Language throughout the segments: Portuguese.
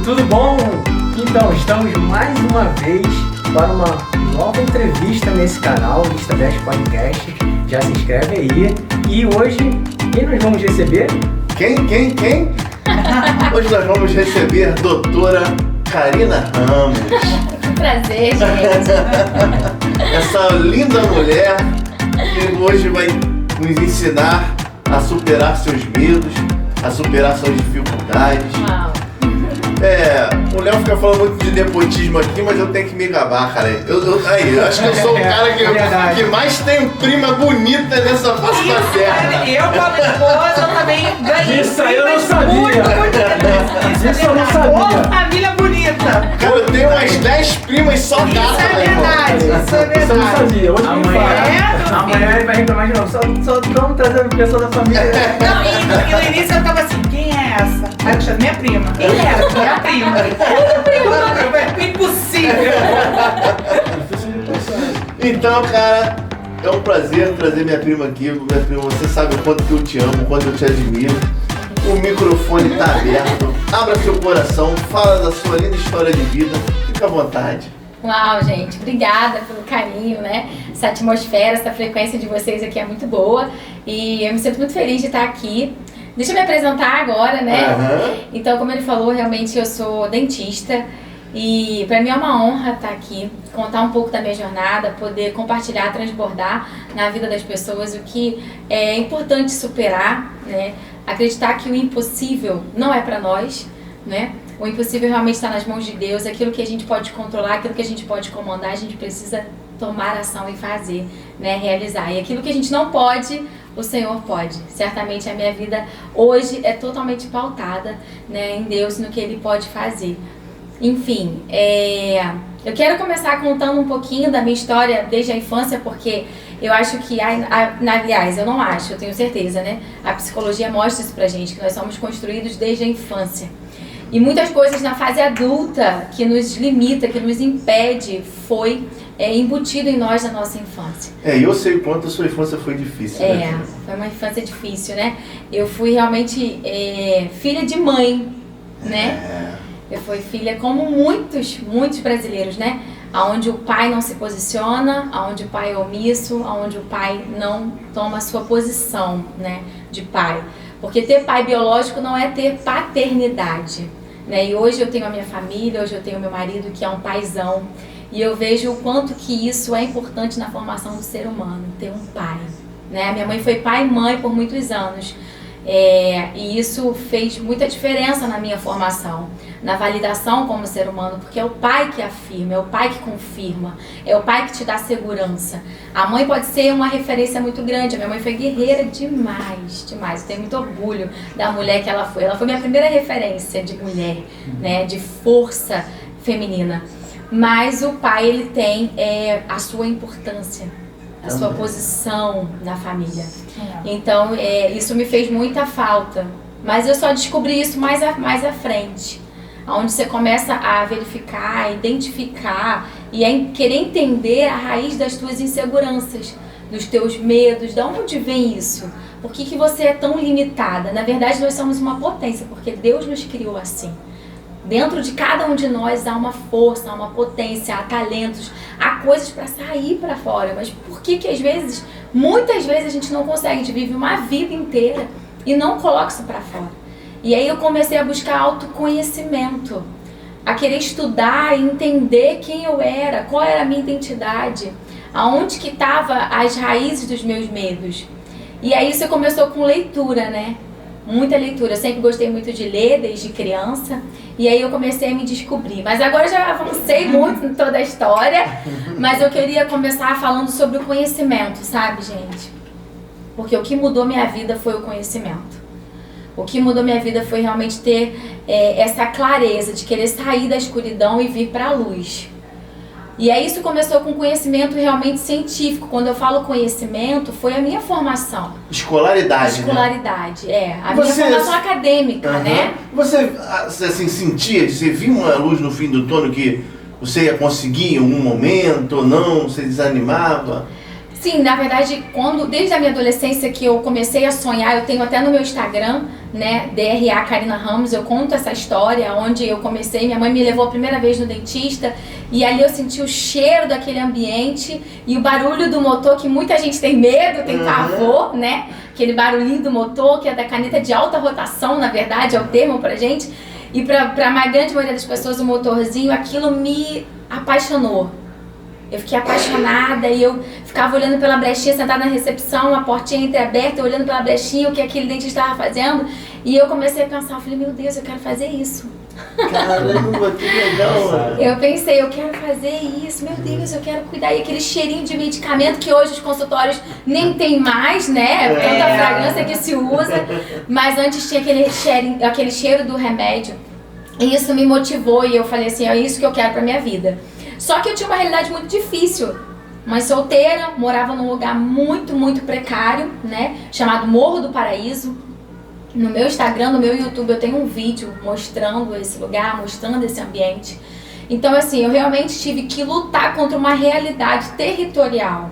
tudo bom? Então, estamos mais uma vez para uma nova entrevista nesse canal, Lista 10 Podcast. Já se inscreve aí. E hoje, quem nós vamos receber? Quem? Hoje nós vamos receber a doutora Karina Ramos. Prazer, gente. Essa linda mulher que hoje vai nos ensinar a superar seus medos, a superar suas dificuldades. Uau. O Léo fica falando muito de nepotismo aqui, mas eu tenho que me gabar, cara. Eu acho que eu sou o cara que mais tem prima bonita nessa face da terra. Eu, como esposa, também ganhei. Isso aí eu não primas sabia. muito bonitas. Isso eu não sabia. Ô, família bonita. Cara, eu tenho umas 10 primas só Isso gata, é meu irmão. verdade, isso é Isso eu não verdade. sabia. Hoje me Amanhã- fala. Amanhã ele vai reclamar de novo. Só vamos trazer a pessoa da família. Não, e no início eu tava assim, quem é essa? Aí eu chamei minha prima. Quem é essa? Minha prima. Impossível. Então, cara, é um prazer trazer minha prima aqui. Minha prima, você sabe o quanto que eu te amo, o quanto eu te admiro. O microfone tá aberto. Abra seu coração, fala da sua linda história de vida. Fica à vontade. Uau, gente. Obrigada pelo carinho, né? Essa atmosfera, essa frequência de vocês aqui é muito boa. E eu me sinto muito feliz de estar aqui. Deixa eu me apresentar agora, né? Aham. Então, como ele falou, realmente eu sou dentista. E para mim é uma honra estar aqui, contar um pouco da minha jornada, poder compartilhar, transbordar na vida das pessoas o que é importante superar, né? Acreditar que o impossível não é para nós, né? O impossível realmente está nas mãos de Deus, aquilo que a gente pode controlar, aquilo que a gente pode comandar, a gente precisa tomar ação e fazer, né? Realizar. E aquilo que a gente não pode, o Senhor pode. Certamente a minha vida hoje é totalmente pautada, né, em Deus, no que Ele pode fazer. Enfim, eu quero começar contando um pouquinho da minha história desde a infância, porque eu acho que, aliás, eu não acho, eu tenho certeza, né? A psicologia mostra isso pra gente, que nós somos construídos desde a infância. E muitas coisas na fase adulta que nos limita, que nos impede, foi embutido em nós na nossa infância. Eu sei o quanto a sua infância foi difícil, né? Foi uma infância difícil, né? Eu fui realmente filha de mãe, né? Eu fui filha como muitos brasileiros, né? Onde o pai não se posiciona, onde o pai é omisso, onde o pai não toma a sua posição, né, de pai. Porque ter pai biológico não é ter paternidade, né? E hoje eu tenho a minha família, hoje eu tenho meu marido que é um paizão. E eu vejo o quanto que isso é importante na formação do ser humano, ter um pai, né? Minha mãe foi pai e mãe por muitos anos. E isso fez muita diferença na minha formação, na validação como ser humano, porque é o pai que afirma, é o pai que confirma, é o pai que te dá segurança. A mãe pode ser uma referência muito grande, a minha mãe foi guerreira demais, eu tenho muito orgulho da mulher que ela foi minha primeira referência de mulher, né, de força feminina. Mas o pai, ele tem a sua importância, a sua posição na família. Então, isso me fez muita falta. Mas eu só descobri isso mais à frente. Onde você começa a verificar, a identificar e a querer entender a raiz das tuas inseguranças, dos teus medos, de onde vem isso? Por que você é tão limitada? Na verdade, nós somos uma potência, porque Deus nos criou assim. Dentro de cada um de nós há uma força, há uma potência, há talentos, há coisas para sair para fora. Mas por que às vezes, muitas vezes a gente não consegue? A gente vive uma vida inteira e não coloca isso para fora. E aí eu comecei a buscar autoconhecimento, a querer estudar e entender quem eu era, qual era a minha identidade, aonde que estavam as raízes dos meus medos. E aí isso começou com leitura, né? Muita leitura. Eu sempre gostei muito de ler desde criança. E aí eu comecei a me descobrir. Mas agora eu já avancei muito em toda a história. Mas eu queria começar falando sobre o conhecimento, sabe, gente? Porque o que mudou minha vida foi o conhecimento. O que mudou minha vida foi realmente ter essa clareza de querer sair da escuridão e vir para a luz. E aí isso começou com conhecimento realmente científico. Quando eu falo conhecimento, foi a minha formação. Escolaridade, né? A minha formação acadêmica, né? Você assim, sentia, você viu uma luz no fim do túnel que você ia conseguir em algum momento ou não? Você desanimava? Sim, na verdade, desde a minha adolescência que eu comecei a sonhar, eu tenho até no meu Instagram, né, DRA Karina Ramos, eu conto essa história, onde eu comecei, minha mãe me levou a primeira vez no dentista, e ali eu senti o cheiro daquele ambiente e o barulho do motor, que muita gente tem medo, tem pavor, né, aquele barulhinho do motor, que é da caneta de alta rotação, na verdade, é o termo pra gente, e pra grande maioria das pessoas, o motorzinho, aquilo me apaixonou. Eu fiquei apaixonada e eu ficava olhando pela brechinha, sentada na recepção, a portinha entreaberta, olhando pela brechinha o que aquele dentista estava fazendo. E eu comecei a pensar, eu falei, meu Deus, eu quero fazer isso. Caramba, que legal, mano. Eu pensei, eu quero fazer isso, meu Deus, eu quero cuidar. E aquele cheirinho de medicamento que hoje os consultórios nem tem mais, né? Tanta fragrância que se usa. Mas antes tinha aquele cheiro do remédio. E isso me motivou e eu falei assim, é isso que eu quero pra minha vida. Só que eu tinha uma realidade muito difícil. Mãe solteira, morava num lugar muito, muito precário, né? Chamado Morro do Paraíso. No meu Instagram, no meu YouTube, eu tenho um vídeo mostrando esse lugar, mostrando esse ambiente. Então, assim, eu realmente tive que lutar contra uma realidade territorial.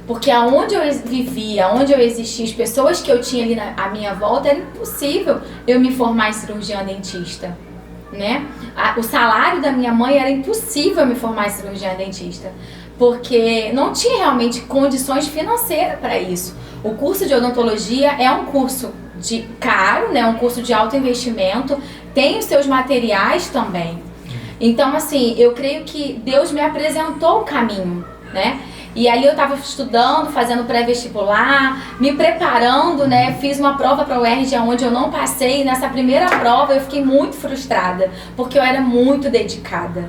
Porque aonde eu vivia, aonde eu existia, as pessoas que eu tinha ali à minha volta, era impossível eu me formar em cirurgiã dentista. Né? O salário da minha mãe era impossível eu me formar em cirurgiã dentista, porque não tinha realmente condições financeiras para isso. O curso de odontologia é um curso caro, né? Um curso de alto investimento, tem os seus materiais também. Então, assim, eu creio que Deus me apresentou o caminho, né? E ali eu estava estudando, fazendo pré-vestibular, me preparando, né? Fiz uma prova para o UERJ onde eu não passei. E nessa primeira prova eu fiquei muito frustrada, porque eu era muito dedicada.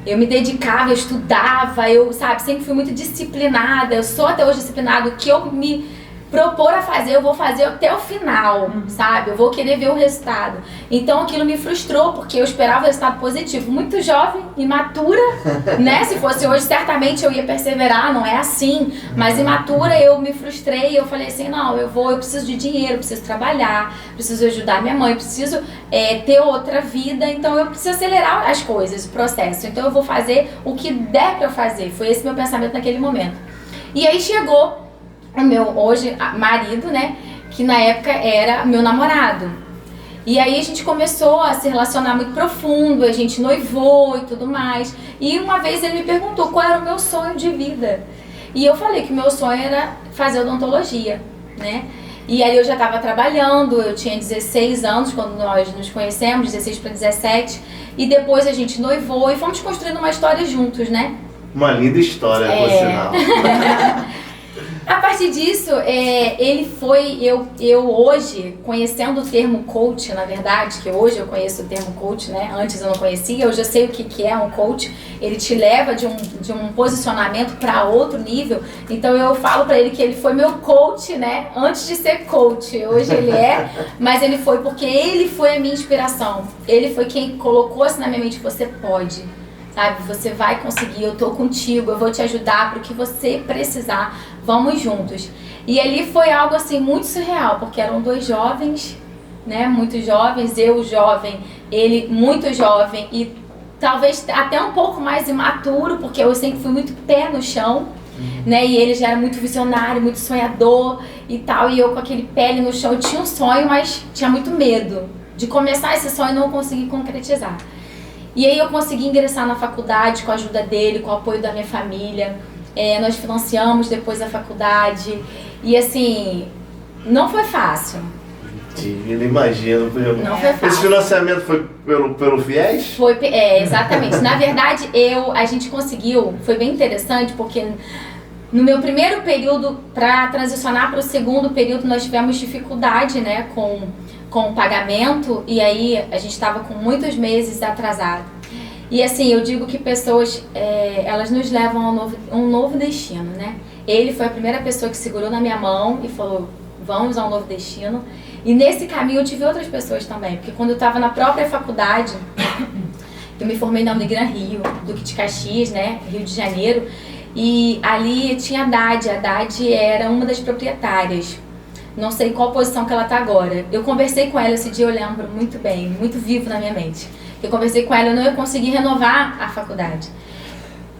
Eu me dedicava, eu estudava, eu, sabe, sempre fui muito disciplinada. Eu sou até hoje disciplinada. O que eu me propor a fazer, eu vou fazer até o final, sabe? Eu vou querer ver o resultado. Então aquilo me frustrou, porque eu esperava o resultado positivo. Muito jovem, imatura, né? Se fosse hoje, certamente eu ia perseverar, não é assim. Mas imatura, eu me frustrei, eu falei assim, não, eu preciso de dinheiro, eu preciso trabalhar, preciso ajudar minha mãe, preciso ter outra vida, então eu preciso acelerar as coisas, o processo. Então eu vou fazer o que der pra eu fazer. Foi esse meu pensamento naquele momento. E aí chegou o meu hoje marido, né, que na época era meu namorado. E aí a gente começou a se relacionar muito profundo, a gente noivou e tudo mais. E uma vez ele me perguntou qual era o meu sonho de vida. E eu falei que o meu sonho era fazer odontologia, né? E aí eu já estava trabalhando, eu tinha 16 anos quando nós nos conhecemos, 16 para 17. E depois a gente noivou e fomos construindo uma história juntos, né? Uma linda história, por sinal. A partir disso, eu hoje, conhecendo o termo coach, na verdade, que hoje eu conheço o termo coach, né? Antes eu não conhecia, hoje eu sei o que é um coach. Ele te leva de um posicionamento para outro nível. Então eu falo para ele que ele foi meu coach, né? Antes de ser coach, hoje ele é, mas ele foi porque ele foi a minha inspiração. Ele foi quem colocou assim na minha mente, você pode. Sabe, você vai conseguir, eu tô contigo, eu vou te ajudar para o que você precisar, vamos juntos. E ali foi algo assim muito surreal, porque eram dois jovens, né, muito jovens, eu jovem, ele muito jovem e talvez até um pouco mais imaturo, porque eu sempre fui muito pé no chão, né, e ele já era muito visionário, muito sonhador e tal, e eu com aquele pé ali no chão, eu tinha um sonho, mas tinha muito medo de começar esse sonho e não conseguir concretizar. E aí eu consegui ingressar na faculdade com a ajuda dele, com o apoio da minha família. Nós financiamos depois a faculdade. E assim, não foi fácil. Eu imagino. Não foi fácil. Esse financiamento foi pelo FIES? Foi, exatamente. Na verdade, a gente conseguiu, foi bem interessante, porque no meu primeiro período, para transicionar para o segundo período, nós tivemos dificuldade, né, com o pagamento, e aí a gente estava com muitos meses atrasado. E assim, eu digo que pessoas, elas nos levam a um novo destino, né? Ele foi a primeira pessoa que segurou na minha mão e falou, vamos a um novo destino. E nesse caminho eu tive outras pessoas também, porque quando eu estava na própria faculdade, eu me formei na Unigran Rio, Duque de Caxias, né, Rio de Janeiro, e ali tinha a Dade era uma das proprietárias. Não sei em qual posição que ela está agora. Eu conversei com ela esse dia, eu lembro muito bem, muito vivo na minha mente. Eu conversei com ela, eu não ia conseguir renovar a faculdade.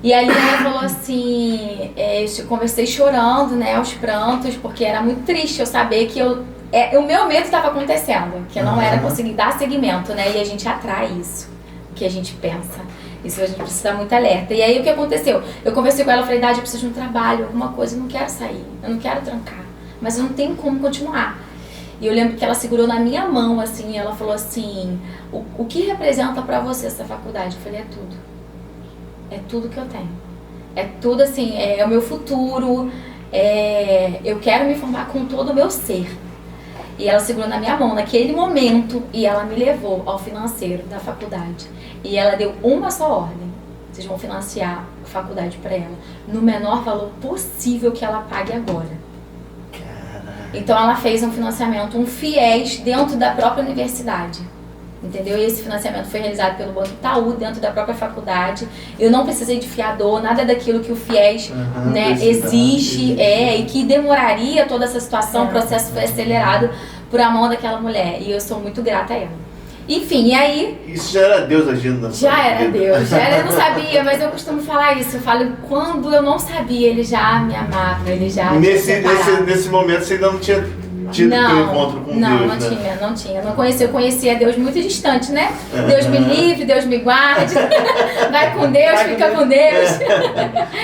E ali ela falou assim, eu conversei chorando, né, aos prantos, porque era muito triste eu saber que o meu medo estava acontecendo, que eu não era conseguir dar seguimento, né, e a gente atrai isso, o que a gente pensa. Isso a gente precisa estar muito alerta. E aí o que aconteceu? Eu conversei com ela, falei, Dade, eu preciso de um trabalho, alguma coisa, eu não quero sair, eu não quero trancar, mas eu não tenho como continuar. E eu lembro que ela segurou na minha mão, assim, e ela falou assim, o que representa pra você essa faculdade? Eu falei, é tudo. É tudo que eu tenho. É tudo assim, é o meu futuro, eu quero me formar com todo o meu ser. E ela segurou na minha mão naquele momento e ela me levou ao financeiro da faculdade. E ela deu uma só ordem. Vocês vão financiar a faculdade para ela no menor valor possível que ela pague agora. Então ela fez um financiamento, um FIES dentro da própria universidade. Entendeu? E esse financiamento foi realizado pelo Banco Itaú, dentro da própria faculdade. Eu não precisei de fiador, nada daquilo que o FIES exige, e que demoraria toda essa situação, o processo foi acelerado por a mão daquela mulher. E eu sou muito grata a ela. Enfim, e aí... Isso já era Deus agindo na sua vida. Já era Deus, eu não sabia, mas eu costumo falar isso. Eu falo, quando eu não sabia, ele já me amava, ele já... Nesse momento você ainda não tinha tido teu encontro com Deus, né? Não tinha. Eu conhecia Deus muito distante, né? Deus me livre, Deus me guarde. Vai com Deus, fica com Deus.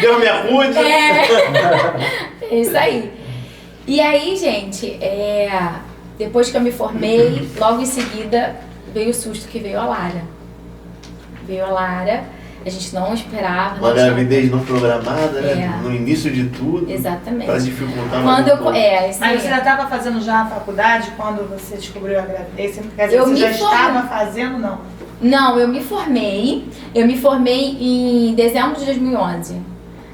Deus me acude. É isso aí. E aí, gente, depois que eu me formei, logo em seguida veio o susto que veio a Lara. A gente não esperava. Uma gravidez não programada, né? No início de tudo. Exatamente. Para dificultar Mas você já estava fazendo já a faculdade quando você descobriu a gravidez? Quer dizer, você já estava fazendo, não? Não, eu me formei em dezembro de 2011.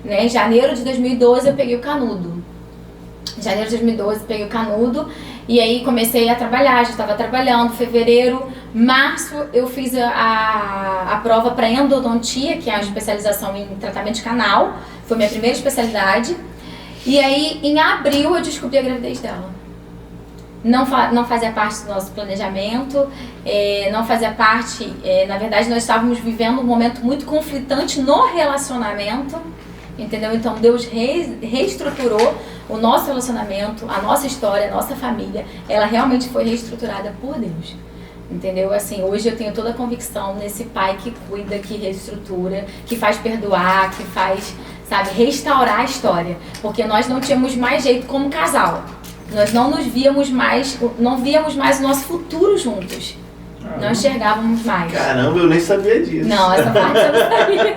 Né? Em janeiro de 2012 eu peguei o canudo. E aí comecei a trabalhar, já estava trabalhando. Fevereiro, março eu fiz a prova para endodontia, que é a especialização em tratamento de canal. Foi minha primeira especialidade. E aí em abril eu descobri a gravidez dela. Não fazia parte do nosso planejamento, não fazia parte, na verdade nós estávamos vivendo um momento muito conflitante no relacionamento, entendeu? Então Deus reestruturou o nosso relacionamento, a nossa história, a nossa família, ela realmente foi reestruturada por Deus, entendeu? Assim, hoje eu tenho toda a convicção nesse pai que cuida, que reestrutura, que faz perdoar, que faz, sabe, restaurar a história, porque nós não tínhamos mais jeito como casal. Nós não víamos mais o nosso futuro juntos. Não enxergávamos mais. Caramba, eu nem sabia disso. Não, essa parte eu não sabia.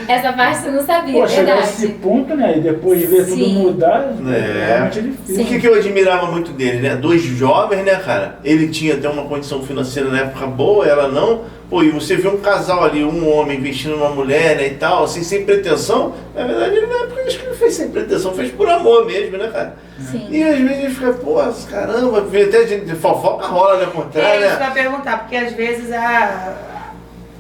Essa parte eu não sabia, Pô, chegar a esse ponto, né? E depois de ver tudo mudar, realmente é difícil. O que eu admirava muito dele, né? Dois jovens, né, cara? Ele tinha até uma condição financeira na época boa, ela não. Pô, e você vê um casal ali, um homem investindo numa mulher, né, e tal, assim, sem pretensão. Na verdade, ele na época, acho que ele fez sem pretensão, fez por amor mesmo, né, cara? Sim. E às vezes a gente fica, pô, caramba, até a gente fofoca rola, né, por trás, né? Isso que eu ia perguntar, porque às vezes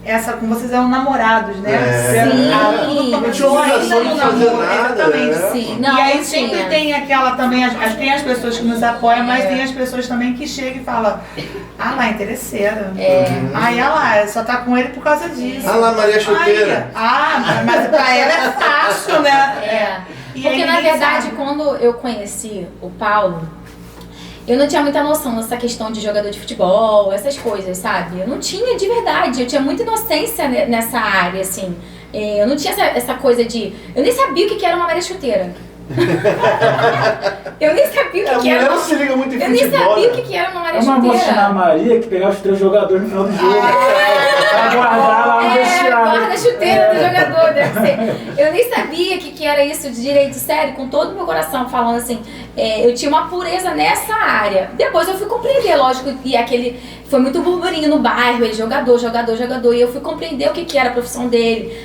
essa com vocês eram namorados, né? Sim. Não tinha obrigação de fazer nada. Exatamente. Sim. Não, e aí não sempre tinha. tem aquela também, tem as pessoas que nos apoiam, mas tem as pessoas também que chegam e falam, lá, interesseira. Aí ela só tá com ele por causa disso. Lá, Maria Chuteira. Mas pra ela é fácil, né? Porque na verdade, quando eu conheci o Paulo, eu não tinha muita noção dessa questão de jogador de futebol, essas coisas, sabe? Eu não tinha de verdade, eu tinha muita inocência nessa área, assim. Eu não tinha essa coisa de... Eu nem sabia o que era uma Maria Chuteira. Eu nem sabia o que era. Não se liga muito em eu futebol. Nem sabia o que era uma Maria Chuteira. É uma moça na Maria que pegava os 3 jogadores no final do jogo. Pra guardar lá no vestiário. Guarda a chuteira do jogador, deve ser. Eu nem sabia o que era isso de direito, sério, com todo o meu coração, falando assim. Eu tinha uma pureza nessa área. Depois eu fui compreender, lógico, e foi muito burburinho no bairro, ele jogador, e eu fui compreender o que era a profissão dele,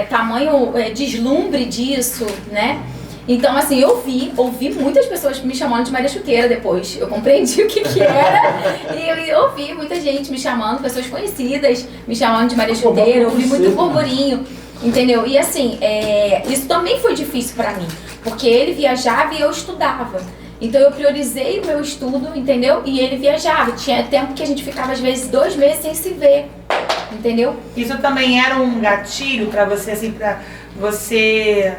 tamanho deslumbre disso, né? Então, assim, eu ouvi muitas pessoas me chamando de Maria Chuteira depois. Eu compreendi o que era. E eu ouvi muita gente me chamando, pessoas conhecidas me chamando de Maria Chuteira. Eu ouvi muito burburinho, entendeu? E assim, isso também foi difícil pra mim. Porque ele viajava e eu estudava. Então eu priorizei o meu estudo, entendeu? E ele viajava. Tinha tempo que a gente ficava, às vezes, 2 meses sem se ver. entendeu? Isso também era um gatilho pra você, assim, pra você...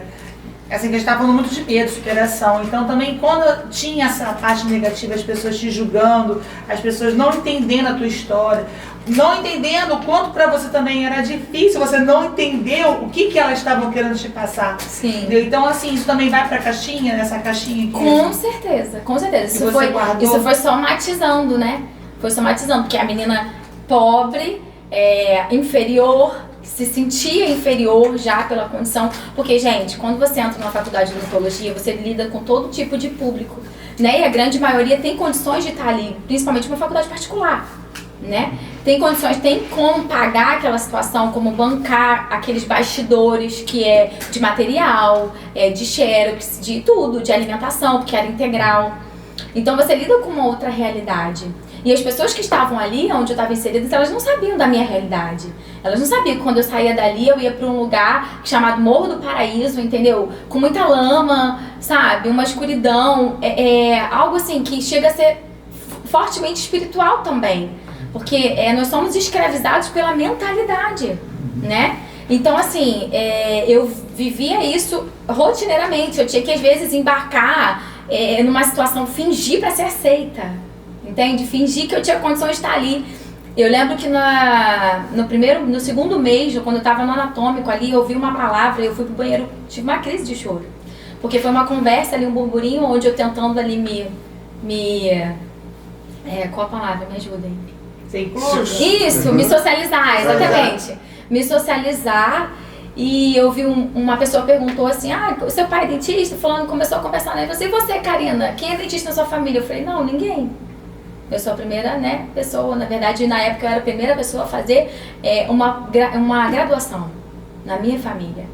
Assim, que a gente tava falando muito de medo, superação. Então também quando tinha essa parte negativa, as pessoas te julgando, as pessoas não entendendo a tua história, não entendendo o quanto pra você também era difícil, você não entendeu o que elas estavam querendo te passar. Sim. Entendeu? Então assim, isso também vai pra caixinha, nessa caixinha aqui. Com certeza, com certeza. E você guardou? Isso foi somatizando, né? Foi somatizando, porque a menina pobre, inferior, se sentia inferior já pela condição, porque, gente, quando você entra numa faculdade de odontologia, você lida com todo tipo de público, né? E a grande maioria tem condições de estar ali, principalmente uma faculdade particular, né? Tem condições, tem como pagar aquela situação, como bancar aqueles bastidores que é de material, de xerox, de tudo, de alimentação, porque era integral. Então você lida com uma outra realidade. E as pessoas que estavam ali, onde eu estava inserida, elas não sabiam da minha realidade. Elas não sabiam que quando eu saía dali, eu ia para um lugar chamado Morro do Paraíso, entendeu? Com muita lama, sabe? Uma escuridão, algo assim que chega a ser fortemente espiritual também. Porque nós somos escravizados pela mentalidade, né? Então, assim, eu vivia isso rotineiramente. Eu tinha que, às vezes, embarcar numa situação, fingir para ser aceita. Entende? Fingir que eu tinha condições de estar ali. Eu lembro que no segundo mês, quando eu estava no anatômico ali, eu ouvi uma palavra, eu fui pro banheiro, tive uma crise de choro. Porque foi uma conversa ali, um burburinho, onde eu tentando ali qual a palavra? Me ajudem. Você inclui? Isso, me socializar, exatamente. Me socializar. E eu vi uma pessoa perguntou assim, o seu pai é dentista? Fulano começou a conversar, né? E você, Karina, quem é dentista na sua família? Eu falei, não, ninguém. Eu sou a primeira, né, pessoa, na verdade, na época eu era a primeira pessoa a fazer uma graduação na minha família,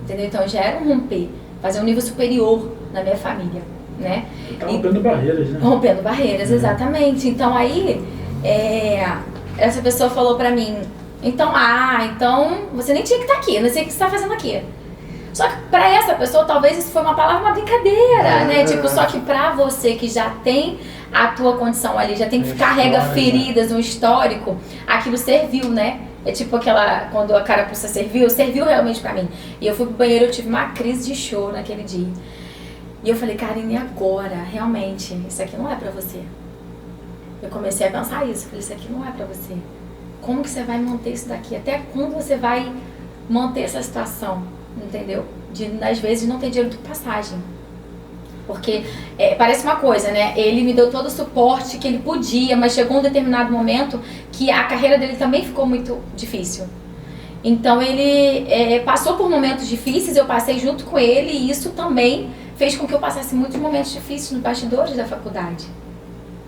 entendeu? Então já era um romper, fazer um nível superior na minha família, né? Tá rompendo barreiras, né? Rompendo barreiras, exatamente. Então aí, essa pessoa falou pra mim, então você nem tinha que estar aqui, não sei o que você tá fazendo aqui. Só que pra essa pessoa, talvez isso foi uma palavra, uma brincadeira, né? Tipo, só que pra você que já tem a tua condição ali, já tem que carrega feridas, um histórico, aquilo serviu, né? É tipo quando a carapuça serviu realmente pra mim. E eu fui pro banheiro, eu tive uma crise de choro naquele dia. E eu falei, Karine, e agora? Realmente, isso aqui não é pra você. Eu comecei a pensar isso, falei, isso aqui não é pra você. Como que você vai manter isso daqui? Até quando você vai manter essa situação? Entendeu? Às vezes não tem dinheiro de passagem. Porque parece uma coisa, né? Ele me deu todo o suporte que ele podia, mas chegou um determinado momento que a carreira dele também ficou muito difícil. Então ele passou por momentos difíceis, eu passei junto com ele e isso também fez com que eu passasse muitos momentos difíceis nos bastidores da faculdade.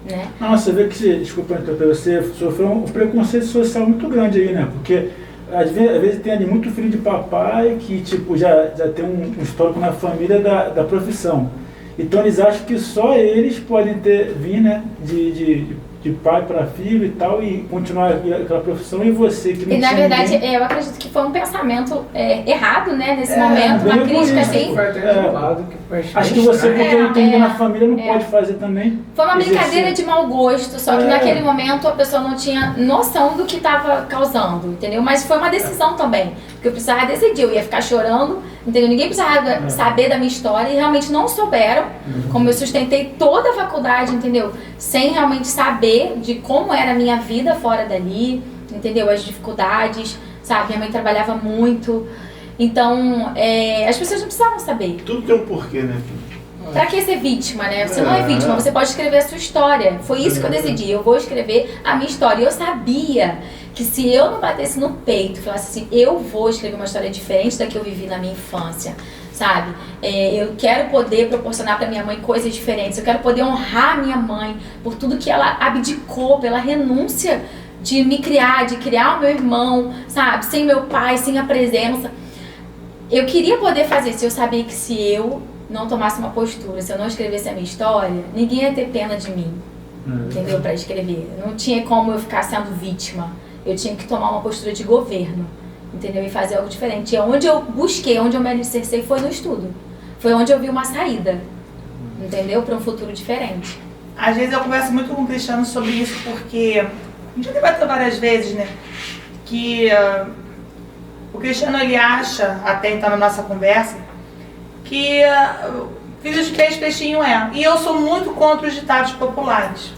Né? Não, você vê que, desculpa interromper, você sofreu um preconceito social muito grande aí, né? Porque às vezes tem ali muito filho de papai que tipo, já tem um histórico na família da profissão. Então eles acham que só eles podem vir, né, de pai para filho e tal, e continuar aquela profissão, e você que não E na tinha verdade, ninguém... eu acredito que foi um pensamento errado, né, nesse momento, uma crítica assim. Acho que você, porque não tem ninguém na família, não pode fazer também. Foi uma exercer. brincadeira de mau gosto, só que naquele momento a pessoa não tinha noção do que estava causando, entendeu? Mas foi uma decisão também, porque eu precisava decidir, eu ia ficar chorando, entendeu? Ninguém precisava saber da minha história e realmente não souberam, como eu sustentei toda a faculdade, entendeu? Sem realmente saber de como era a minha vida fora dali, entendeu? As dificuldades, sabe? Minha mãe trabalhava muito, então as pessoas não precisavam saber. Tudo tem um porquê, né? Pra que ser vítima, né? Você não é vítima, você pode escrever a sua história. Foi isso que eu decidi, eu vou escrever a minha história. E eu sabia que se eu não batesse no peito e falasse assim, eu vou escrever uma história diferente da que eu vivi na minha infância, sabe? Eu quero poder proporcionar pra minha mãe coisas diferentes, eu quero poder honrar minha mãe por tudo que ela abdicou, pela renúncia de me criar, de criar o meu irmão, sabe? Sem meu pai, sem a presença. Eu queria poder fazer isso, eu sabia que se eu não tomasse uma postura, se eu não escrevesse a minha história, ninguém ia ter pena de mim, entendeu? Pra escrever. Não tinha como eu ficar sendo vítima. Eu tinha que tomar uma postura de governo, entendeu? E fazer algo diferente. E onde eu busquei, onde eu me alicercei foi no estudo. Foi onde eu vi uma saída, entendeu? Para um futuro diferente. Às vezes eu converso muito com o Cristiano sobre isso, porque a gente já debateu várias vezes, né? que o Cristiano, ele acha, até então na nossa conversa, que filho de peixe, peixinho é. E eu sou muito contra os ditados populares,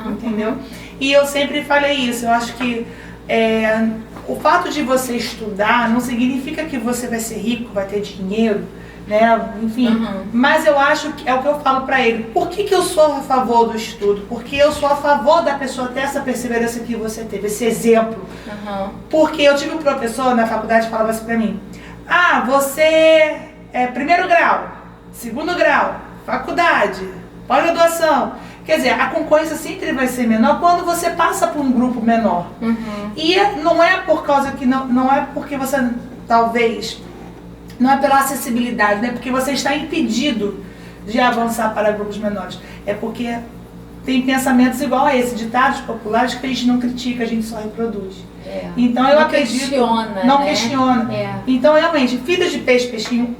entendeu? E eu sempre falei isso, eu acho que o fato de você estudar não significa que você vai ser rico, vai ter dinheiro, né? Enfim, mas eu acho que é o que eu falo pra ele. Por que eu sou a favor do estudo? Porque eu sou a favor da pessoa ter essa perseverança que você teve, esse exemplo. Porque eu tive um professor na faculdade que falava assim pra mim: ah, você é primeiro grau, segundo grau, faculdade, pós-graduação. Quer dizer, a concorrência sempre vai ser menor quando você passa por um grupo menor. E não é por causa que não é porque você talvez não é pela acessibilidade, né? Porque você está impedido de avançar para grupos menores. É porque tem pensamentos igual a esse, ditados populares que a gente não critica, a gente só reproduz. Então eu acredito. Não questiona. Então realmente, filhos de peixe, peixinho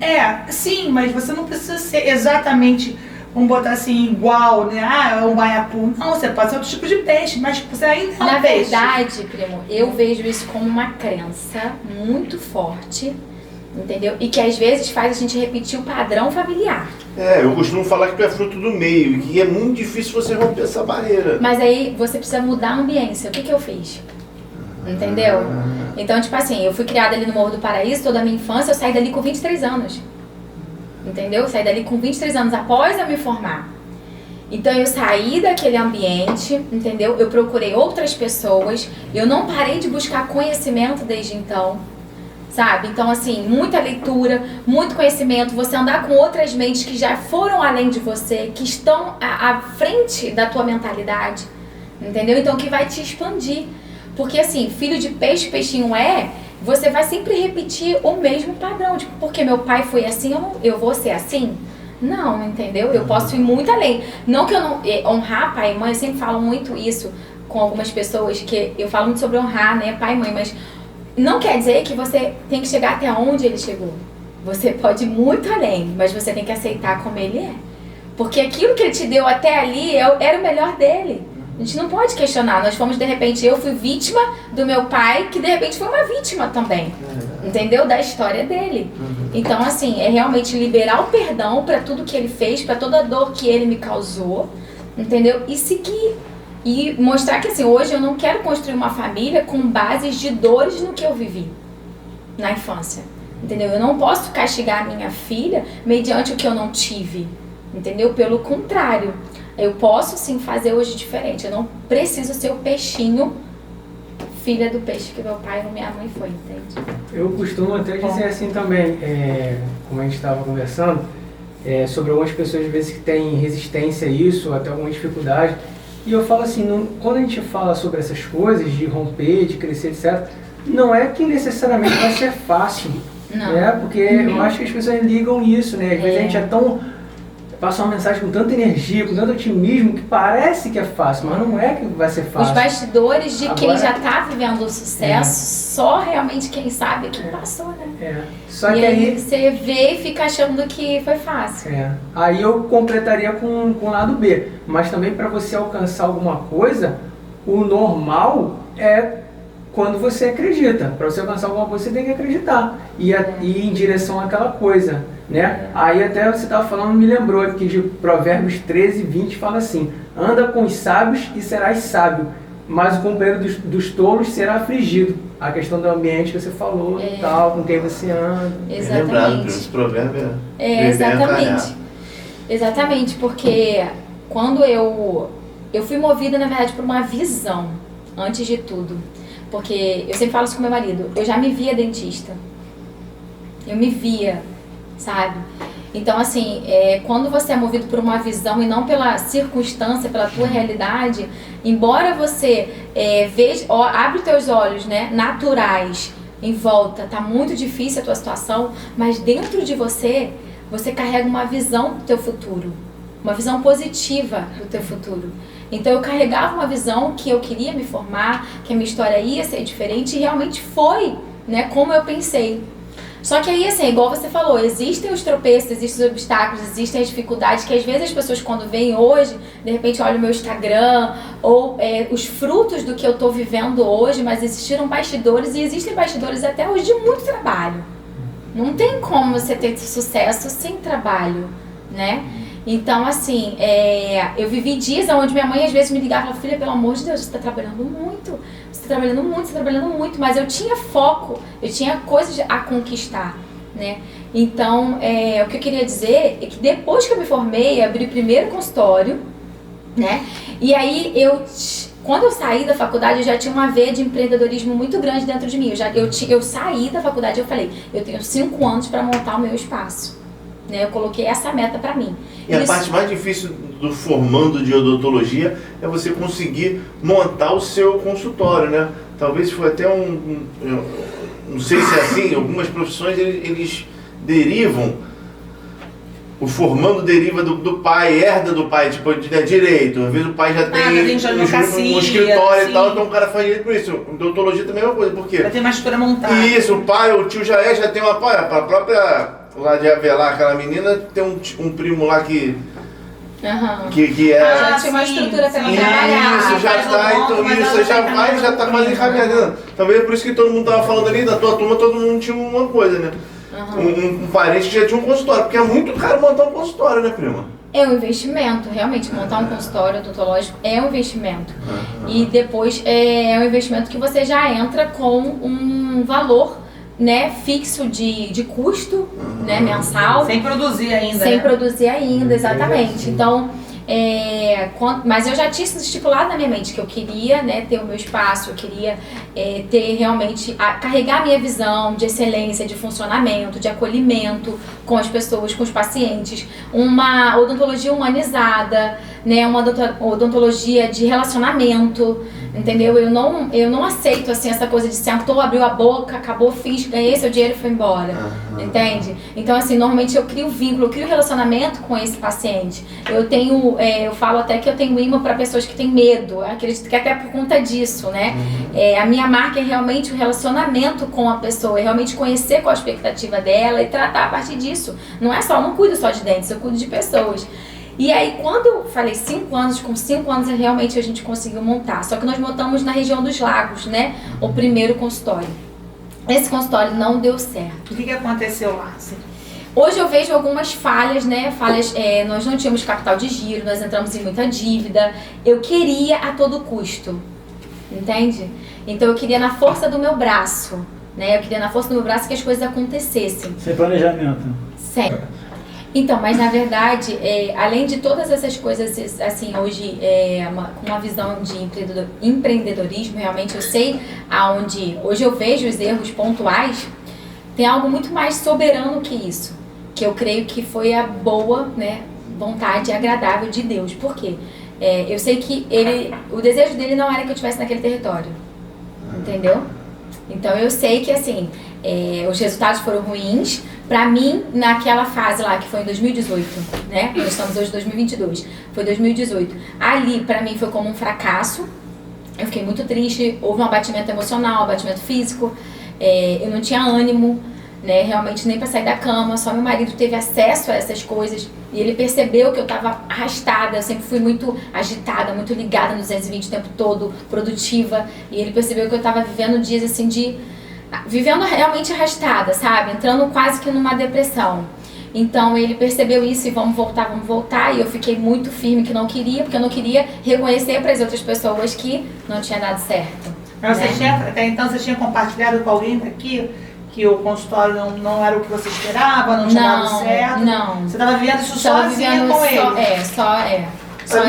sim, mas você não precisa ser exatamente, vamos botar assim, igual, né? Ah, é um baiacu. Não, você pode ser outro tipo de peixe, mas você ainda é um peixe. Na verdade, primo, eu vejo isso como uma crença muito forte, entendeu? E que às vezes faz a gente repetir o padrão familiar. Eu costumo falar que tu é fruto do meio e que é muito difícil você romper essa barreira. Mas aí você precisa mudar a ambiência. O que eu fiz? Entendeu? Então, tipo assim, eu fui criada ali no Morro do Paraíso toda a minha infância, eu saí dali com 23 anos. Entendeu? Eu saí dali com 23 anos após eu me formar. Então eu saí daquele ambiente, entendeu? Eu procurei outras pessoas, eu não parei de buscar conhecimento desde então, sabe? Então assim, muita leitura, muito conhecimento, você andar com outras mentes que já foram além de você, que estão à frente da tua mentalidade, entendeu? Então que vai te expandir. Porque assim, filho de peixe, peixinho você vai sempre repetir o mesmo padrão. Tipo, porque meu pai foi assim, eu vou ser assim? Não, entendeu? Eu posso ir muito além. Não que eu não... honrar pai e mãe, eu sempre falo muito isso com algumas pessoas, que eu falo muito sobre honrar, né, pai e mãe, mas não quer dizer que você tem que chegar até onde ele chegou. Você pode ir muito além, mas você tem que aceitar como ele é. Porque aquilo que ele te deu até ali era o melhor dele. A gente não pode questionar. Nós fomos, de repente, eu fui vítima do meu pai, que de repente foi uma vítima também. Entendeu? Da história dele. Então, assim, é realmente liberar o perdão para tudo que ele fez, para toda a dor que ele me causou, entendeu? E seguir. E mostrar que, assim, hoje eu não quero construir uma família com bases de dores no que eu vivi na infância. Entendeu? Eu não posso castigar a minha filha mediante o que eu não tive. Entendeu? Pelo contrário. Eu posso sim fazer hoje diferente. Eu não preciso ser o peixinho, filha do peixe que meu pai ou minha mãe foi, entende? Eu costumo até dizer assim também, como a gente estava conversando, sobre algumas pessoas às vezes que têm resistência a isso, ou até alguma dificuldade. E eu falo assim, quando a gente fala sobre essas coisas, de romper, de crescer, etc., não é que necessariamente vai ser fácil. Não. Né? Porque eu acho que as pessoas ligam isso, né? Às vezes a gente é tão... passa uma mensagem com tanta energia, com tanto otimismo, que parece que é fácil, mas não é que vai ser fácil. Os bastidores de quem Agora, já tá vivendo o sucesso, só realmente quem sabe que passou, né? Só e que aí você vê e fica achando que foi fácil. Aí eu completaria com o lado B. Mas também para você alcançar alguma coisa, o normal é quando você acredita. Para você alcançar alguma coisa, você tem que acreditar. E ir em direção àquela coisa. Né? Aí até você estava falando, me lembrou aqui de Provérbios 13, 20, fala assim: anda com os sábios e serás sábio, mas o companheiro dos tolos será afligido. A questão do ambiente que você falou e tal, com quem você anda. Exatamente. Lembrado, esse provérbio exatamente. Exatamente, porque quando eu fui movida, na verdade, por uma visão, antes de tudo. Porque eu sempre falo isso com meu marido, eu já me via dentista. Eu me via, sabe? Então, assim, quando você é movido por uma visão e não pela circunstância, pela tua realidade, embora você veja, abre os teus olhos, né, naturais em volta, tá muito difícil a tua situação, mas dentro de você, você carrega uma visão do teu futuro, uma visão positiva do teu futuro. Então eu carregava uma visão que eu queria me formar, que a minha história ia ser diferente, e realmente foi, né, como eu pensei. Só que aí, assim, igual você falou, existem os tropeços, existem os obstáculos, existem as dificuldades que às vezes as pessoas quando veem hoje, de repente olham o meu Instagram ou os frutos do que eu tô vivendo hoje, mas existiram bastidores e existem bastidores até hoje de muito trabalho. Não tem como você ter sucesso sem trabalho, né? Então, assim, eu vivi dias onde minha mãe às vezes me ligava e falava, filha, pelo amor de Deus, você tá trabalhando muito, mas eu tinha foco, eu tinha coisas a conquistar, né? Então, o que eu queria dizer é que depois que eu me formei, eu abri o primeiro consultório, né? E aí, quando eu saí da faculdade, eu já tinha uma veia de empreendedorismo muito grande dentro de mim. Eu saí da faculdade e eu falei, eu tenho 5 anos para montar o meu espaço. Né? Eu coloquei essa meta para mim. E a parte mais difícil do formando de odontologia é você conseguir montar o seu consultório, né? Talvez foi até não sei se é assim, algumas profissões eles derivam, o formando deriva do pai, herda do pai, tipo, direito. Às vezes o pai já tem um escritório e tal, então o cara faz direito por isso. Odontologia também é uma coisa, porque... Já tem uma estrutura montada. Isso, o pai, o tio já tem uma... A própria... Lá de Avelar, aquela menina, tem um primo lá que é... já tinha uma estrutura pra trabalhar. Isso, já tá, então isso, já tá quase encaminhando. Talvez é por isso que todo mundo tava falando ali, da tua turma, todo mundo tinha uma coisa, né? Um parente que já tinha um consultório, porque é muito caro montar um consultório, né, prima? É um investimento, realmente, montar um consultório odontológico é um investimento. E depois é um investimento que você já entra com um valor, né, fixo de custo, né, mensal. Sem produzir ainda. Sem produzir ainda, exatamente. Então, mas eu já tinha estipulado na minha mente que eu queria, né, ter o meu espaço, eu queria ter realmente, carregar a minha visão de excelência, de funcionamento, de acolhimento com as pessoas, com os pacientes, uma odontologia humanizada, né, uma odontologia de relacionamento, entendeu? Eu não aceito assim essa coisa de sentou, abriu a boca, acabou, fiz, ganhei seu dinheiro e foi embora, entende? Então assim, normalmente eu crio vínculo, eu crio relacionamento com esse paciente. Eu falo até que eu tenho imã para pessoas que têm medo, eu acredito que até por conta disso, né? A minha marca é realmente o relacionamento com a pessoa, é realmente conhecer qual a expectativa dela e tratar a partir disso. Não é só, eu não cuido só de dentes, eu cuido de pessoas. E aí, quando eu falei 5 anos, com 5 anos realmente a gente conseguiu montar. Só que nós montamos na região dos Lagos, né? O primeiro consultório. Esse consultório não deu certo. O que aconteceu lá? Assim? Hoje eu vejo algumas falhas, né? Nós não tínhamos capital de giro, nós entramos em muita dívida. Eu queria a todo custo, entende? Então eu queria na força do meu braço, né? Eu queria na força do meu braço que as coisas acontecessem. Sem planejamento. Sem. Então, mas na verdade, além de todas essas coisas, assim, hoje, com uma visão de empreendedorismo, realmente eu sei aonde, hoje eu vejo os erros pontuais, tem algo muito mais soberano que isso, que eu creio que foi a boa, né, vontade agradável de Deus. Por quê? Eu sei que o desejo dele não era que eu estivesse naquele território, entendeu? Então eu sei que, assim, os resultados foram ruins. Pra mim, naquela fase lá, que foi em 2018, né? Nós estamos hoje em 2022. Foi 2018. Ali, pra mim, foi como um fracasso. Eu fiquei muito triste. Houve um abatimento emocional, um abatimento físico. Eu não tinha ânimo, né? Realmente nem pra sair da cama. Só meu marido teve acesso a essas coisas. E ele percebeu que eu tava arrastada. Eu sempre fui muito agitada, muito ligada no 220 o tempo todo, produtiva. E ele percebeu que eu tava vivendo dias, assim, vivendo realmente arrastada, sabe? Entrando quase que numa depressão. Então ele percebeu isso e vamos voltar. E eu fiquei muito firme que não queria, porque eu não queria reconhecer para as outras pessoas que não tinha dado certo. Mas até então você tinha compartilhado com alguém daqui que o consultório não era o que você esperava, não tinha dado certo? Não. Você estava vivendo isso sozinha com ele?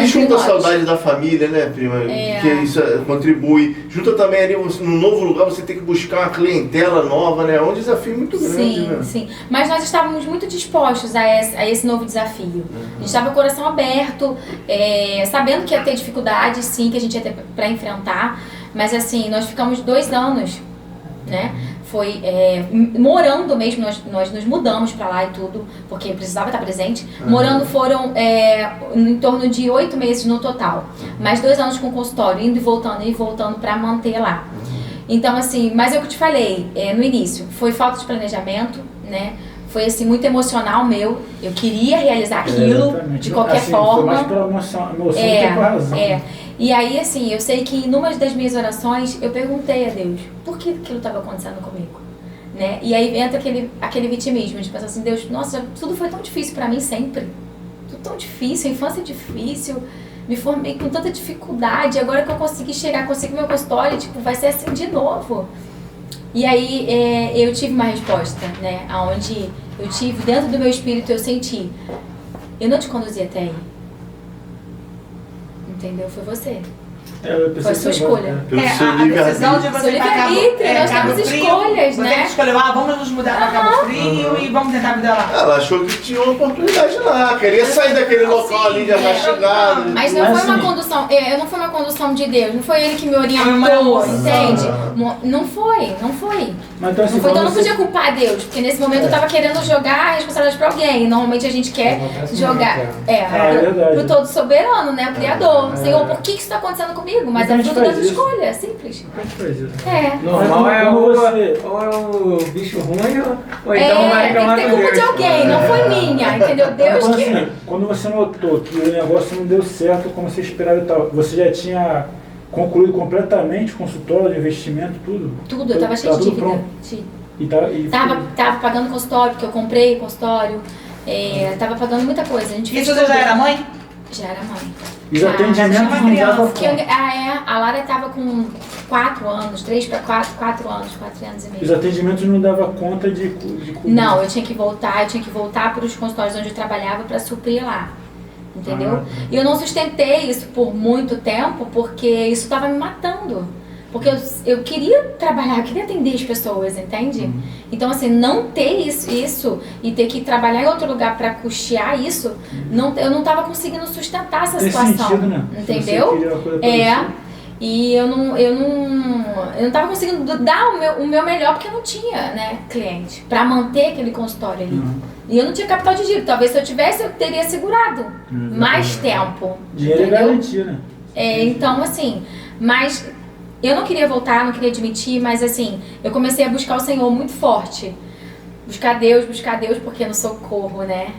Junta a saudade da família, né, prima? Que isso contribui. Junta também ali, num novo lugar, você tem que buscar uma clientela nova, né? É um desafio muito grande, né? Sim. Mas nós estávamos muito dispostos a esse novo desafio. A gente estava com o coração aberto, sabendo que ia ter dificuldades, sim, que a gente ia ter para enfrentar. Mas assim, nós ficamos 2 anos, né? Foi morando mesmo, nós nos mudamos pra lá e tudo, porque precisava estar presente. Morando foram em torno de 8 meses no total, mais 2 anos com consultório, indo e voltando pra manter lá. Então, assim, mas é o que eu te falei no início, foi falta de planejamento, né? Foi, assim, muito emocional meu. Eu queria realizar aquilo Exatamente. de qualquer Assim, forma. Foi mais pela emoção do que pela razão. E aí, assim, eu sei que em uma das minhas orações, eu perguntei a Deus, por que aquilo estava acontecendo comigo? Né? E aí entra aquele vitimismo, de pensar assim, Deus, nossa, tudo foi tão difícil pra mim sempre. Tudo tão difícil, a infância é difícil, me formei com tanta dificuldade, agora que eu consegui chegar, consegui meu consultório, tipo, vai ser assim de novo. E aí eu tive uma resposta, né, onde eu tive, dentro do meu espírito, eu senti, eu não te conduzi até aí. Entendeu? Foi você. Foi sua escolha. Pelo seu a decisão de livre-arbítrio. você ir pra livre-arbítrio, nós temos escolhas, você né? que escolheu, vamos nos mudar pra Cabo Frio e vamos tentar a vida lá. Ela achou que tinha uma oportunidade lá, queria sair daquele local ali de amastigado. Mas não foi uma condução, eu não foi uma condução de Deus, não foi ele que me orientou, entende? Não foi. Mas então, assim, Então eu não podia culpar Deus, porque nesse momento eu tava querendo jogar a responsabilidade pra alguém. Normalmente a gente quer jogar pro todo soberano, né? O Criador. Senhor, por que isso tá acontecendo comigo? Mas é fruto da tua escolha, é simples. Normal é ou é o bicho ruim ou então vai reclamar tem com culpa de Deus. alguém, não foi minha, entendeu? Deus Então, que... assim, quando você notou que o negócio não deu certo como você esperava e tal, você já tinha concluído completamente o consultório, investimento, tudo? Tudo, eu tava cheio de dívida. Tava pagando consultório, porque eu comprei consultório, tava pagando muita coisa. A gente fez Isso você já era mãe? Já era mãe. E os atendimentos não davam conta. A Lara tava com 4 anos, 3 para 4 anos, 4 anos e meio. Os atendimentos não davam conta de Não, eu tinha que voltar para os consultórios onde eu trabalhava para suprir lá. Entendeu? E eu não sustentei isso por muito tempo, porque isso estava me matando. Porque eu queria trabalhar, eu queria atender as pessoas, entende? Então, assim, não ter isso e ter que trabalhar em outro lugar para custear isso, eu não estava conseguindo sustentar essa situação. Sentido, né? Entendeu? E eu não estava conseguindo dar o meu melhor, porque eu não tinha, né, cliente, para manter aquele consultório ali. E eu não tinha capital de giro. Talvez se eu tivesse, eu teria segurado mais tempo. Dinheiro é garantia, né? Então, assim, mas eu não queria voltar, não queria admitir, mas assim, eu comecei a buscar o Senhor muito forte. Buscar Deus, porque no socorro, né?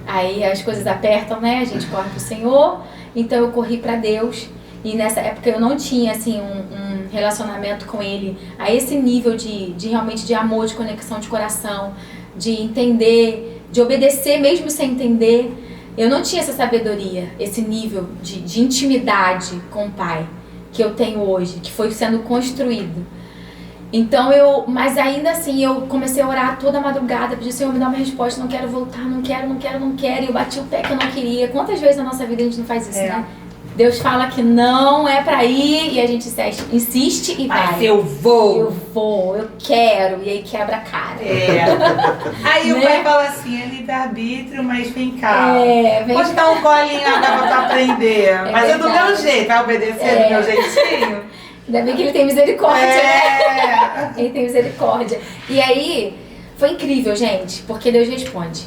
Aí as coisas apertam, né? A gente corre pro Senhor. Então eu corri pra Deus. E nessa época eu não tinha, assim, um relacionamento com Ele a esse nível de realmente de amor, de conexão de coração, de entender, de obedecer mesmo sem entender. Eu não tinha essa sabedoria, esse nível de intimidade com o Pai que eu tenho hoje, que foi sendo construído. Então mas ainda assim, eu comecei a orar toda madrugada, pedi, Senhor, me dá uma resposta, não quero voltar, não quero, e eu bati o pé que eu não queria. Quantas vezes na nossa vida a gente não faz isso, né? Deus fala que não é pra ir e a gente insiste e vai. Mas eu vou. Eu quero, e aí quebra a cara. Aí o pai fala assim, é livre-arbítrio, mas vem cá. Vem Pode dar um colinho agora pra aprender. Mas é do meu jeito, vai obedecer do meu jeitinho? Ainda bem que ele tem misericórdia, né? Ele tem misericórdia. E aí, foi incrível, gente, porque Deus responde.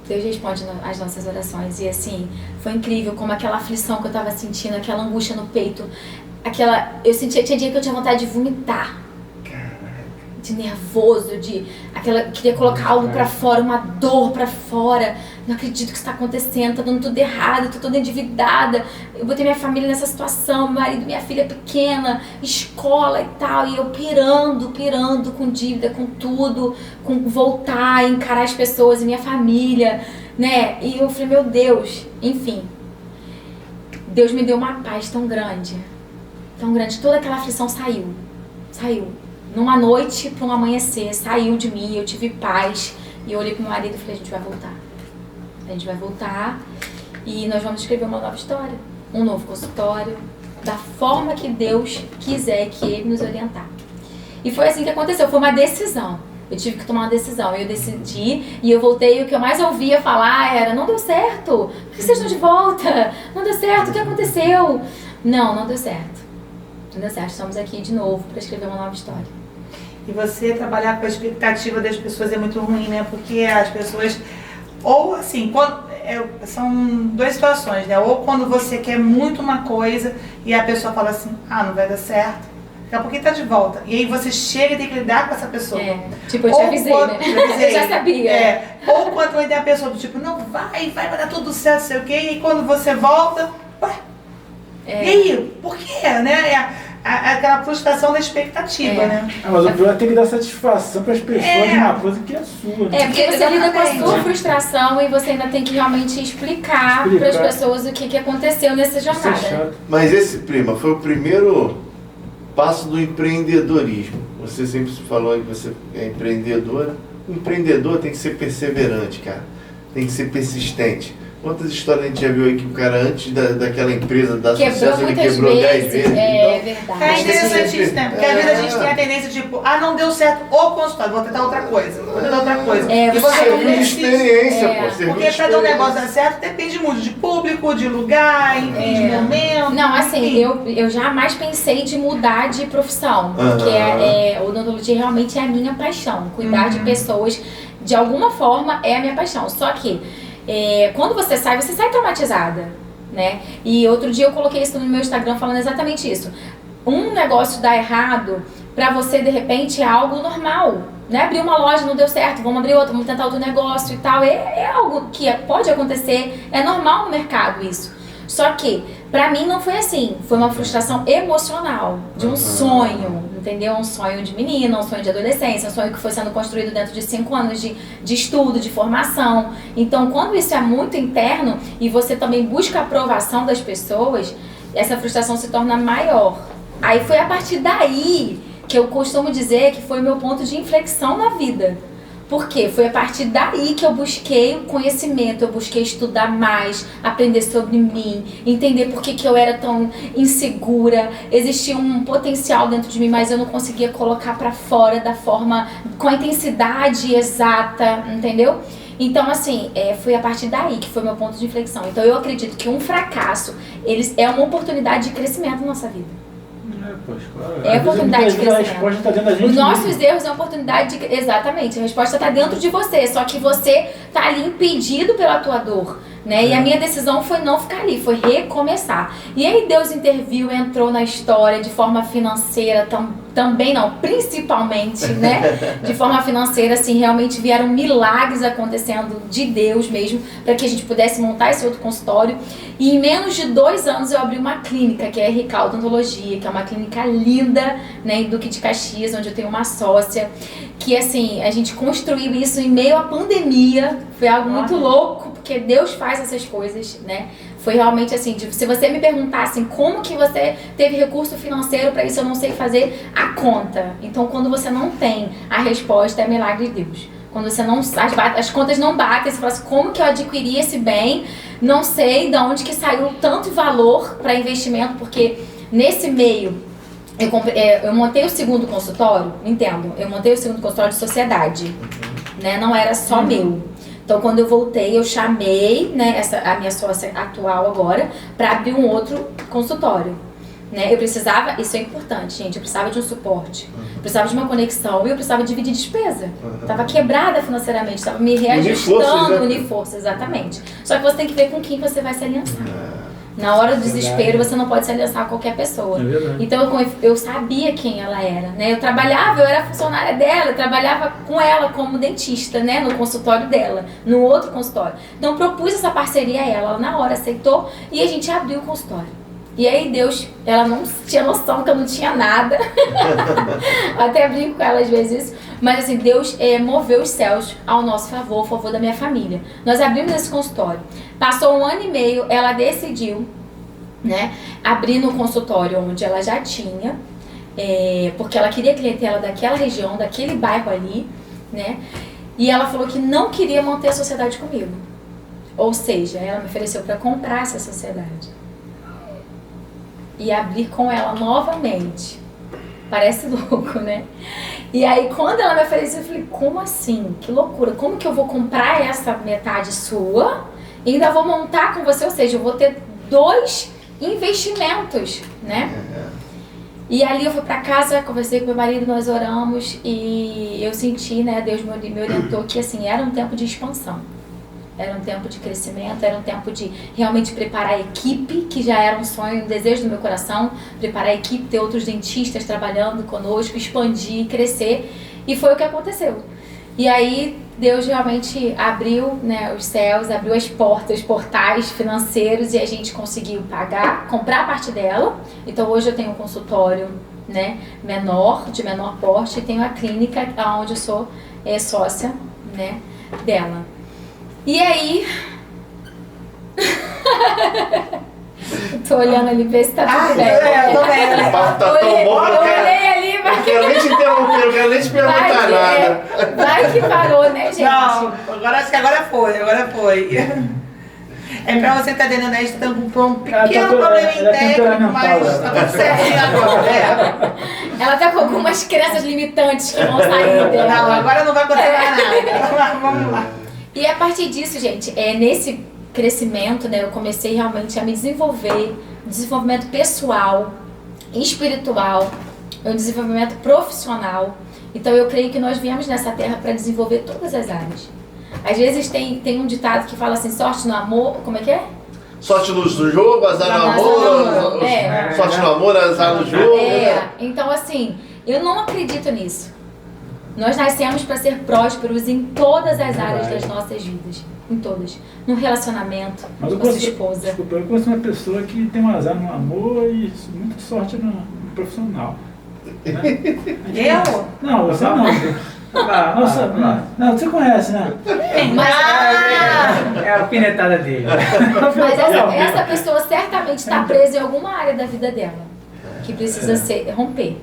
Deus responde às nossas orações. E assim, foi incrível como aquela aflição que eu tava sentindo, aquela angústia no peito, tinha dia que eu tinha vontade de vomitar. De nervoso, queria colocar algo pra fora, uma dor pra fora. Não acredito que isso tá acontecendo, tá dando tudo errado, tô toda endividada. Eu botei minha família nessa situação, meu marido, minha filha pequena, escola e tal. E eu pirando com dívida, com tudo, com voltar, encarar as pessoas e minha família, né? E eu falei, meu Deus, enfim. Deus me deu uma paz tão grande, toda aquela aflição saiu. Numa noite para um amanhecer, saiu de mim, eu tive paz. E eu olhei pro meu marido e falei, a gente vai voltar e nós vamos escrever uma nova história, um novo consultório, da forma que Deus quiser que Ele nos orientar. E foi assim que aconteceu, foi uma decisão. Eu tive que tomar uma decisão, eu decidi e eu voltei, e o que eu mais ouvia falar era, não deu certo, por que vocês estão de volta? Não deu certo, o que aconteceu? Não deu certo. Não deu certo, estamos aqui de novo para escrever uma nova história. E você trabalhar com a expectativa das pessoas é muito ruim, né? Porque as pessoas, ou assim, são duas situações, né? Ou quando você quer muito uma coisa e a pessoa fala assim, não vai dar certo. daqui a pouquinho tá de volta. E aí você chega e tem que lidar com essa pessoa. Tipo, eu te avisei, né? Eu já sabia. Ou quando vai ter a pessoa do tipo, não, vai dar tudo certo, sei o quê, e quando você volta, ué, e aí, por quê, né? Aquela frustração da expectativa, né? Mas o pior é ter que dar satisfação para as pessoas de uma coisa que é sua. Né? Porque você lida com a sua frustração e você ainda tem que realmente explicar para as pessoas o que aconteceu nessa jornada. Isso é chato. Mas esse, prima, foi o primeiro passo do empreendedorismo. Você sempre falou que você é empreendedora. O empreendedor tem que ser perseverante, cara. Tem que ser persistente. Quantas histórias a gente já viu aí que o cara, antes daquela empresa, da sucesso, ele quebrou 10 vezes? É então, verdade. É interessante isso, né? Porque às vezes a gente tem a tendência tipo, não deu certo o consultório, vou tentar outra coisa. E você serviu não de desiste. experiência, pô. Serviu Porque de pra dar um experiência. negócio dar certo, depende muito de público, de lugar, enfim, de momento. Não, assim, enfim. eu jamais pensei de mudar de profissão, porque a odontologia realmente é a minha paixão. Cuidar de pessoas, de alguma forma, é a minha paixão. Só que, quando você sai traumatizada, né? E outro dia eu coloquei isso no meu Instagram falando exatamente isso. Um negócio dar errado, pra você, de repente, é algo normal, né? Abrir uma loja, não deu certo, vamos abrir outra, vamos tentar outro negócio e tal. É algo que pode acontecer, é normal no mercado isso. Só que, pra mim, não foi assim. Foi uma frustração emocional, de um sonho, entendeu? Um sonho de menina, um sonho de adolescência, um sonho que foi sendo construído dentro de 5 anos de estudo, de formação. Então, quando isso é muito interno e você também busca a aprovação das pessoas, essa frustração se torna maior. Aí foi a partir daí que eu costumo dizer que foi o meu ponto de inflexão na vida. Porque foi a partir daí que eu busquei o conhecimento, eu busquei estudar mais, aprender sobre mim, entender por que eu era tão insegura. Existia um potencial dentro de mim, mas eu não conseguia colocar pra fora da forma, com a intensidade exata, entendeu? Então, assim, foi a partir daí que foi meu ponto de inflexão. Então, eu acredito que um fracasso, é uma oportunidade de crescimento na nossa vida. É a oportunidade de crescimento. A resposta está dentro da gente. Os nossos erros é uma oportunidade de... Exatamente, a resposta está dentro de você, só que você está ali impedido pela tua dor, né? E a minha decisão foi não ficar ali, foi recomeçar. E aí Deus interviu, entrou na história de forma financeira, também não, principalmente, né? De forma financeira, assim, realmente vieram milagres acontecendo de Deus mesmo, para que a gente pudesse montar esse outro consultório. E em menos de 2 anos eu abri uma clínica, que é a RK Odontologia, que é uma clínica linda, né, em Duque de Caxias, onde eu tenho uma sócia, que assim, a gente construiu isso em meio à pandemia, foi algo muito louco, porque Deus faz essas coisas, né? Foi realmente assim, se você me perguntasse como que você teve recurso financeiro para isso, eu não sei fazer a conta. Então, quando você não tem a resposta, é milagre de Deus. Quando você não, as contas não batem, você fala assim, como que eu adquiri esse bem? Não sei de onde que saiu tanto valor para investimento, porque nesse meio, eu montei o segundo consultório, entendo, eu montei o segundo consultório de sociedade, né? Não era só meu. Então, quando eu voltei, eu chamei, né, a minha sócia atual agora, para abrir um outro consultório. Né? Eu precisava, isso é importante, gente, eu precisava de um suporte, precisava de uma conexão e eu precisava dividir despesa. Estava quebrada financeiramente, estava me reajustando, unir forças, exatamente. Só que você tem que ver com quem você vai se aliançar. Na hora do desespero, você não pode se aliançar a qualquer pessoa. Então, eu sabia quem ela era, né? Eu era funcionária dela, eu trabalhava com ela como dentista, né? No consultório dela, no outro consultório. Então, propus essa parceria a ela na hora aceitou e a gente abriu o consultório. E aí Deus, ela não tinha noção que eu não tinha nada. Até brinco com ela às vezes isso. Mas assim, Deus moveu os céus ao nosso favor, a favor da minha família. Nós abrimos esse consultório. Passou 1 ano e meio, ela decidiu, né, abrir no consultório onde ela já tinha, porque ela queria clientela daquela região, daquele bairro ali, né? E ela falou que não queria manter a sociedade comigo. Ou seja, ela me ofereceu para comprar essa sociedade e abrir com ela novamente. Parece louco, né? E aí, quando ela me ofereceu, eu falei, como assim? Que loucura. Como que eu vou comprar essa metade sua e ainda vou montar com você? Ou seja, eu vou ter 2 investimentos, né? E ali eu fui pra casa, conversei com meu marido, nós oramos e eu senti, né, Deus me orientou que assim, era um tempo de expansão. era um tempo de crescimento, era um tempo de realmente preparar a equipe, que já era um sonho, um desejo do meu coração, preparar a equipe, ter outros dentistas trabalhando conosco, expandir, crescer, e foi o que aconteceu. E aí Deus realmente abriu, né, os céus, abriu as portas, portais financeiros, e a gente conseguiu pagar, comprar a parte dela. Então hoje eu tenho um consultório, né, de menor porte, e tenho a clínica onde eu sou sócia, né, dela. E aí tô olhando ali ver se tá tudo bem. Eu tô vendo. O papo tá tão bom que eu Eu olhei ali, não mas quero nem te interromper, não quero nem te perguntar nada. vai que parou, né, gente? Não, agora acho que agora foi. É pra você que tá dentro, né? Está com um pequeno probleminha técnico, mas tá tudo certinho agora. Ela tá com algumas crenças limitantes que vão sair dela. Não, agora não vai acontecer mais nada. Vamos lá. E a partir disso, gente, nesse crescimento, né, eu comecei realmente a me desenvolver, desenvolvimento pessoal, espiritual, um desenvolvimento profissional. Então eu creio que nós viemos nessa terra para desenvolver todas as áreas. Às vezes tem um ditado que fala assim, sorte no amor, como é que é? Sorte no jogo, azar no amor. Sorte no amor, azar no jogo. Então assim, eu não acredito nisso. Nós nascemos para ser prósperos em todas as áreas das nossas vidas. Em todas. No relacionamento, Mas com a sua esposa. Desculpa, eu conheço uma pessoa que tem um azar no amor e muita sorte no profissional. Né? Eu? Não, você não. Não, você conhece, né? É a alfinetada dele. Mas essa pessoa certamente está presa em alguma área da vida dela. Que precisa romper.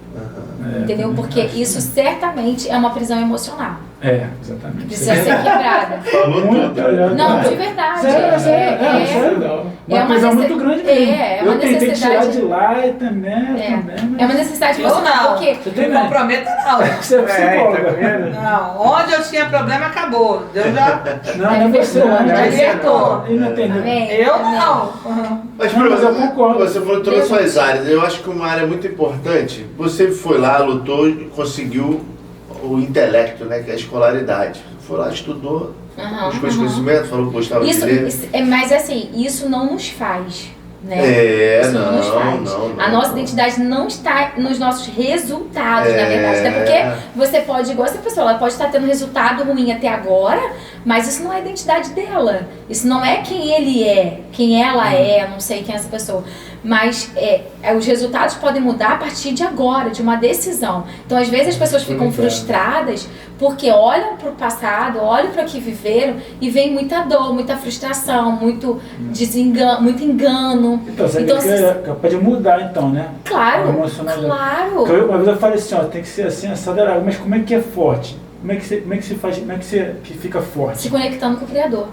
Entendeu? Porque isso certamente é uma prisão emocional. Exatamente. Precisa ser quebrada. Falou tudo. Não, de verdade. Sério. Uma prisão muito grande mesmo. É uma eu tentei necessidade. Tirar de lá e também. É uma necessidade Eu emocional. não. Porque Não comprometa não. Você é psicóloga. Não, onde eu tinha problema acabou. Deus já Não, você não. já libertou. Ele não entendeu. Amém. Eu não. Mas, Não, mas eu concordo. Você falou todas as suas áreas. Eu acho que uma área muito importante, você foi lá, lutou e conseguiu o intelecto, né, que é a escolaridade. Foi lá, estudou, buscou esse conhecimento, falou que gostava de ler. Mas assim, isso não nos faz. Né? Isso não nos faz. Não. A nossa identidade não está nos nossos resultados, na verdade. Até porque você pode, igual essa pessoa, ela pode estar tendo resultado ruim até agora, mas isso não é a identidade dela. Isso não é quem ele é, quem ela é, não sei quem é essa pessoa. Mas os resultados podem mudar a partir de agora, de uma decisão. Então, às vezes, as pessoas ficam frustradas porque olham para o passado, olham para o que viveram e vem muita dor, muita frustração, muito desengano, muito engano. Então, você é capaz de mudar, então, né? Claro, claro. Uma vez eu falei assim, tem que ser assim, assado, mas como é que é forte? Como é que você fica forte? Se conectando com o Criador.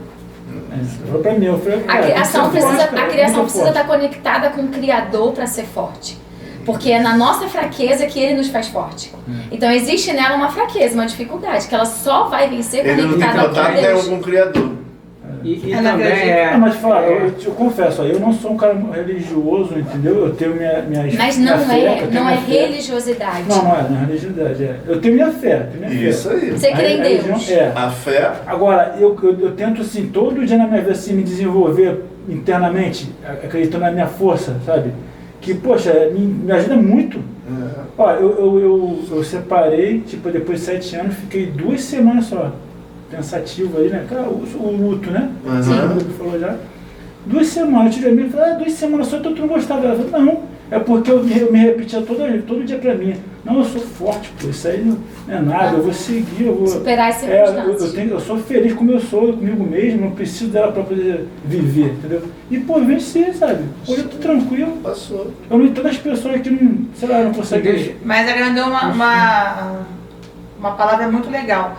Falou pra mim, eu falei, a criação precisa estar conectada com o Criador para ser forte. Porque é na nossa fraqueza que Ele nos faz forte. Então existe nela uma fraqueza, uma dificuldade, que ela só vai vencer conectada com Deus. Com o Criador. E também mas falar, eu confesso, eu não sou um cara religioso, entendeu? Eu tenho minha Mas minha não fé, é religiosidade. Não é religiosidade. Eu tenho minha fé. Isso aí. Você crê em Deus. A fé. Agora, eu tento assim, todo dia na minha vida assim, me desenvolver internamente, acreditando na minha força, sabe? Que, poxa, me ajuda muito. Ó, eu separei, tipo, depois de 7 anos, fiquei 2 semanas só. Pensativo aí, né? O luto, né? Todo mundo falou já. 2 semanas, eu tirei a minha e falei, 2 semanas só, tu não gostava dela. Eu falei, não, é porque eu me repetia todo dia pra mim. Não, eu sou forte, pô, isso aí não é nada, eu vou seguir, eu vou... Superar as circunstâncias. Eu sou feliz como eu sou, comigo mesmo, não preciso dela pra poder viver, entendeu? E, pô, venci, sabe? Hoje eu tô tranquilo. Passou. Eu não entendo as pessoas que não, sei lá, não conseguem... Mas a Grande deu uma palavra muito legal.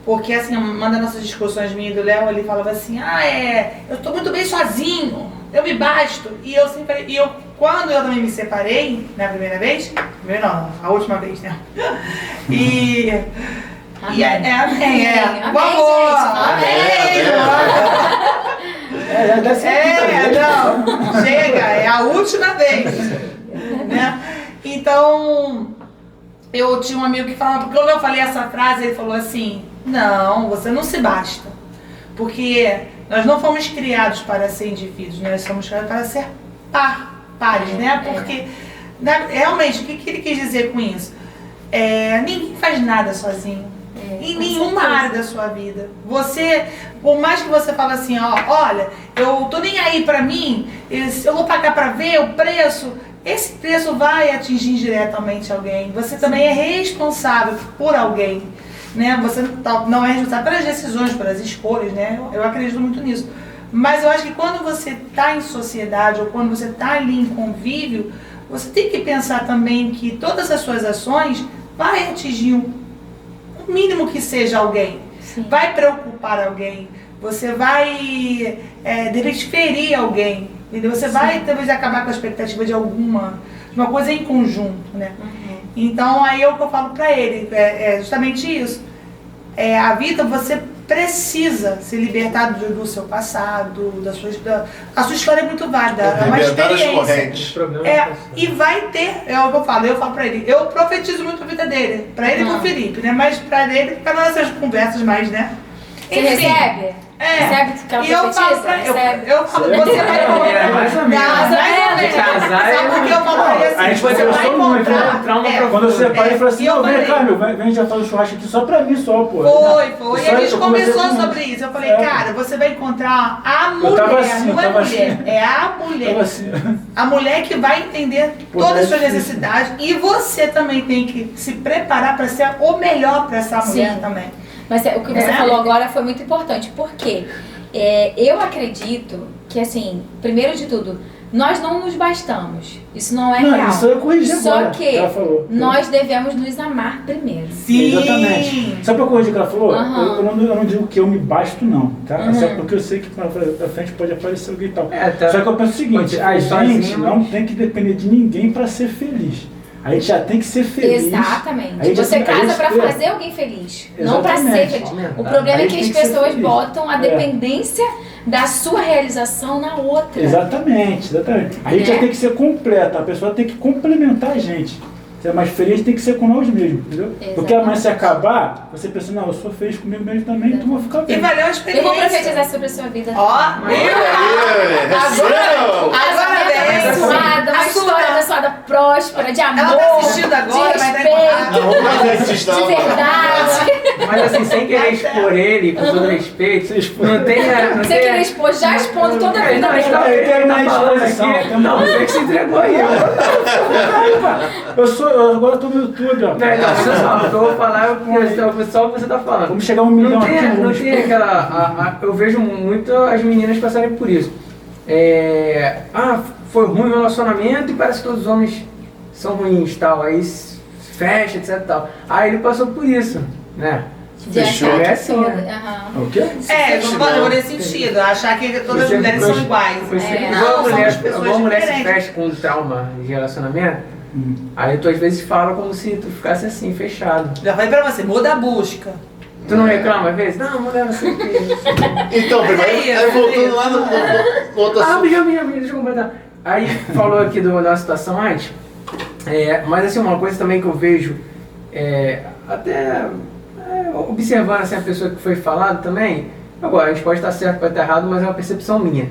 Porque, assim, uma das nossas discussões minha e do Léo, ele falava assim, eu tô muito bem sozinho, eu me basto. E quando eu também me separei, na primeira vez, a última vez, né? Chega, é a última vez, né? Então, eu tinha um amigo que falava, porque quando eu falei essa frase, ele falou assim, não, você não se basta. Porque nós não fomos criados para ser indivíduos, nós somos criados para ser pares, né? Porque, realmente, o que ele quis dizer com isso? Ninguém faz nada sozinho. Em nenhuma área da sua vida. Você, por mais que você fale assim, olha, eu tô nem aí pra mim, eu vou pagar pra ver o preço, esse preço vai atingir diretamente alguém. Você também é responsável por alguém, né? Você não é responsável pelas decisões, pelas escolhas, né? Eu acredito muito nisso. Mas eu acho que quando você está em sociedade ou quando você está ali em convívio, você tem que pensar também que todas as suas ações vai atingir o mínimo que seja alguém. Sim. Vai preocupar alguém. Você vai, de repente, ferir alguém. Entendeu? Você vai, talvez, acabar com a expectativa de uma coisa em conjunto, né? Uhum. Então, aí é o que eu falo pra ele. É justamente isso. A vida, você precisa se libertar do seu passado, a sua história é muito válida, é uma Libertar as experiência. correntes. E vai ter, é o que eu falo pra ele, eu profetizo muito a vida dele, pra ele e pro Felipe, né? Mas pra ele, pra nossas conversas mais, né? Você recebe? Recebe que ela E eu falo pra recebe? eu falo, você vai encontrar. mais ou menos. Mais De casar Sabe por que eu falo pra ele assim? A gente Você vai conversou muito, encontrar. trauma profundo. Quando você pai ele falou assim, E eu não, vem falei- cá, meu, vem já fazer o churrasco aqui só pra mim, só, pô. Foi. E Só a gente eu conversei conversou com- sobre isso. Eu falei, É. cara, você vai encontrar a Eu mulher, tava assim, não é tava mulher, assim. é a mulher. Tava assim. A mulher que vai entender Pô, todas as é suas difícil. necessidades. E você também tem que se preparar para ser o melhor para essa mulher Sim. também. Mas o que você falou agora foi muito importante, porque eu acredito que, assim, primeiro de tudo, nós não nos bastamos. Isso não é Não, real. isso eu corrigi Só agora, que ela falou. nós devemos nos amar primeiro. Exatamente. Só pra corrigir o que ela falou, Aham. eu não digo que eu me basto, não, tá? Uhum. Só porque eu sei que pra frente pode aparecer alguém e tal. Tá. Só que eu penso o seguinte, a gente Sozinho, não mas- tem que depender de ninguém pra ser feliz. A gente já tem que ser feliz. Exatamente. A gente Você já tem- a casa gente- pra fazer alguém feliz, não pra ser Exatamente. feliz. O Aumentar. problema A é gente que tem as que ser pessoas feliz. botam a É. dependência da sua realização na outra. Exatamente. A gente já tem que ser completa, a pessoa tem que complementar a gente. Ser mais feliz tem que ser com nós mesmos, entendeu? Porque amanhã se acabar, você pensa, não, eu sou feliz comigo mesmo também, então eu vou ficar E bem. valeu a Eu experiência. vou profetizar sobre a sua vida. Ó, Olha aí, recebam! Agora vem. Abençoada, uma história abençoada, próspera, de amor, Ela tá assistindo agora, de vai dar respeito, Não, mas esses de verdade. Mas assim, sem querer expor ele, com todo respeito, não tem... Não Você queria expor, já expondo toda a vida Não, dele. mas Eu quero mais tá falando exposição, aqui. então- Não, você que se entregou aí. Eu agora tô no YouTube, ó. Não, eu vou falar só o que você tá falando. Vamos chegar a 1 milhão Não tem, aqui. não vamos- tem aquela... eu vejo muito as meninas passarem por isso. Foi ruim o relacionamento e parece que todos os homens são ruins, tal. Aí fecha, etc, tal. Aí ele passou por isso, né? Fechou. De achar que É assim, toda- né? aham. O quê? Não pode nesse sentido, achar que todas as Você- mulheres você- são iguais. Você, É. igual a Não, mulher, somos pessoas igual a mulher se diferentes. fecha com um trauma de relacionamento, aí tu às vezes fala como se tu ficasse assim, fechado. Já falei pra você, muda a busca. Tu não reclama às vezes? Não, mulher, não sei o que. Então, primo, aí voltando lá no outro Ah, assunto. deixa eu completar. Aí falou aqui da situação antes, mas assim, uma coisa também que eu vejo, observando assim, a pessoa que foi falado também, agora, a gente pode estar certo, pode estar errado, mas é uma percepção minha.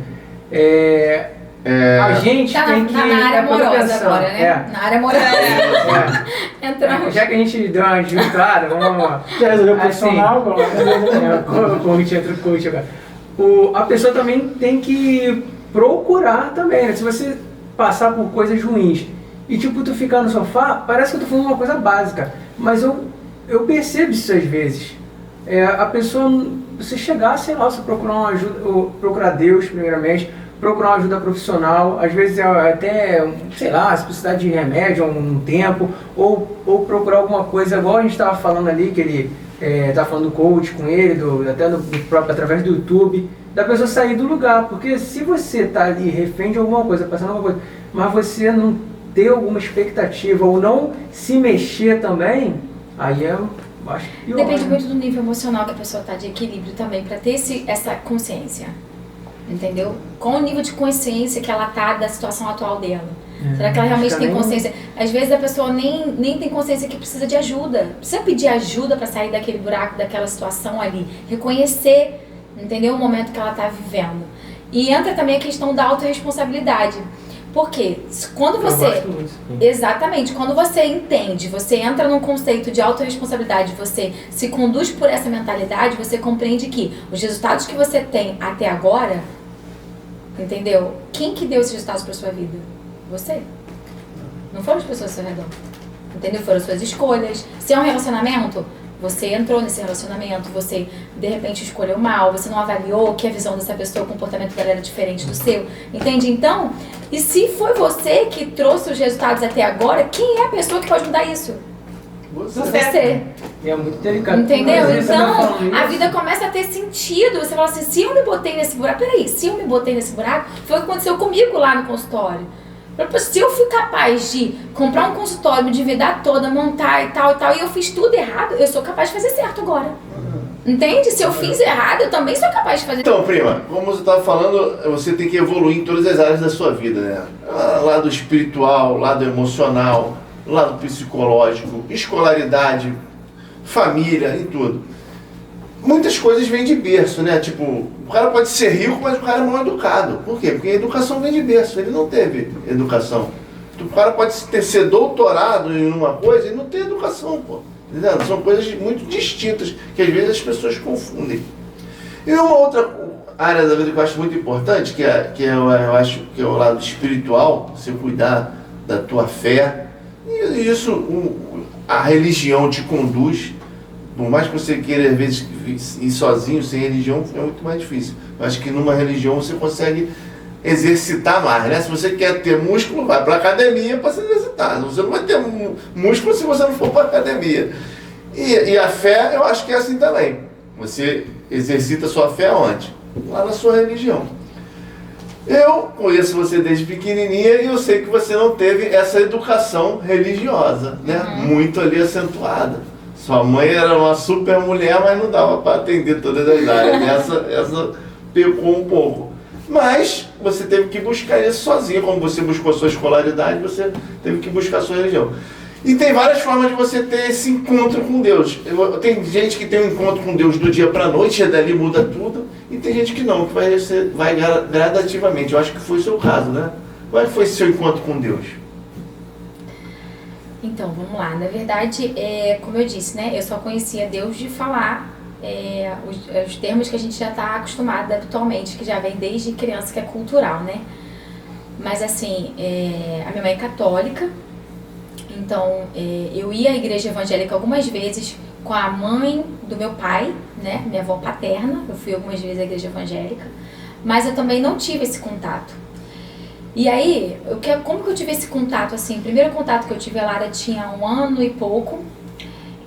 A gente Tá tem que... na área quando eu amorosa pensar, agora, né? Na área amorosa. Entramos. Já que a gente deu uma juntada, vamos... Já resolveu o Assim, profissional? coach, entra o coach agora. A pessoa também tem que procurar também, né? Se você passar por coisas ruins e tipo, tu ficar no sofá, parece que eu tô falando uma coisa básica, mas eu percebo isso às vezes. A pessoa, você chegar, sei lá, você procurar uma ajuda, ou procurar Deus primeiramente, procurar uma ajuda profissional, às vezes até, sei lá, se precisar de remédio um tempo, ou procurar alguma coisa, igual a gente estava falando ali, que ele estava falando do coach com ele, até do próprio, através do YouTube, da pessoa sair do lugar, porque se você está ali refém de alguma coisa, passando alguma coisa, mas você não ter alguma expectativa ou não se mexer também, aí eu acho pior. Depende né? muito do nível emocional que a pessoa está de equilíbrio também, para ter essa consciência. Entendeu? Qual o nível de consciência que ela tá da situação atual dela? Será que ela realmente tem consciência? Às vezes a pessoa nem tem consciência que precisa de ajuda. Precisa pedir ajuda para sair daquele buraco, daquela situação ali. Reconhecer entendeu? O momento que ela está vivendo. E entra também a questão da autorresponsabilidade. Por quê? Quando você... Exatamente. Quando você entende, você entra num conceito de autorresponsabilidade, você se conduz por essa mentalidade, você compreende que os resultados que você tem até agora, entendeu? Quem que deu esses resultados para sua vida? Você. Não foram as pessoas ao seu redor. Entendeu? Foram suas escolhas. Se é um relacionamento, você entrou nesse relacionamento, você de repente escolheu mal, você não avaliou que a visão dessa pessoa, o comportamento dela era diferente do seu, entende? Então, e se foi você que trouxe os resultados até agora, quem é a pessoa que pode mudar isso? Você. E é muito delicado. Entendeu? Mas você Então, tá falando a isso. vida começa a ter sentido. Você fala assim, se eu me botei nesse buraco, peraí, se eu me botei nesse buraco, foi o que aconteceu comigo lá no consultório. Se eu fui capaz de comprar um consultório, me endividar toda, montar e tal, e eu fiz tudo errado, eu sou capaz de fazer certo agora. Entende? Se eu fiz errado, eu também sou capaz de fazer. Então, prima, como você estava falando, você tem que evoluir em todas as áreas da sua vida, né? Lado espiritual, lado emocional, lado psicológico, escolaridade, família, em tudo. Muitas coisas vêm de berço, né? Tipo, o cara pode ser rico, mas o cara é mal educado. Por quê? Porque a educação vem de berço, ele não teve educação. O cara pode ser doutorado em uma coisa e não ter educação, pô. Entendeu? São coisas muito distintas, que às vezes as pessoas confundem. E uma outra área da vida que eu acho muito importante, eu acho que é o lado espiritual, você cuidar da tua fé. E isso, a religião te conduz. Por mais que você queira, às vezes, ir sozinho, sem religião, é muito mais difícil. Eu acho que numa religião você consegue exercitar mais, né? Se você quer ter músculo, vai para academia para se exercitar. Você não vai ter músculo se você não for para academia. E a fé, eu acho que é assim também. Você exercita a sua fé onde? Lá na sua religião. Eu conheço você desde pequenininha e eu sei que você não teve essa educação religiosa, né? Muito ali acentuada. Sua mãe era uma super mulher, mas não dava para atender todas as áreas. Essa pecou um pouco. Mas você teve que buscar isso sozinho. Como você buscou a sua escolaridade, você teve que buscar a sua religião. E tem várias formas de você ter esse encontro com Deus. Tem gente que tem um encontro com Deus do dia para a noite, e dali muda tudo. E tem gente que não, que vai gradativamente. Eu acho que foi o seu caso, né? Qual foi o seu encontro com Deus? Então, vamos lá. Na verdade, como eu disse, né? Eu só conhecia Deus de falar os termos que a gente já está acostumado habitualmente, que já vem desde criança, que é cultural, né? Mas assim, a minha mãe é católica, então eu ia à igreja evangélica algumas vezes com a mãe do meu pai, né? Minha avó paterna, eu fui algumas vezes à igreja evangélica, mas eu também não tive esse contato. E aí, como que eu tive esse contato, assim? O primeiro contato que eu tive, a Lara tinha 1 ano e pouco.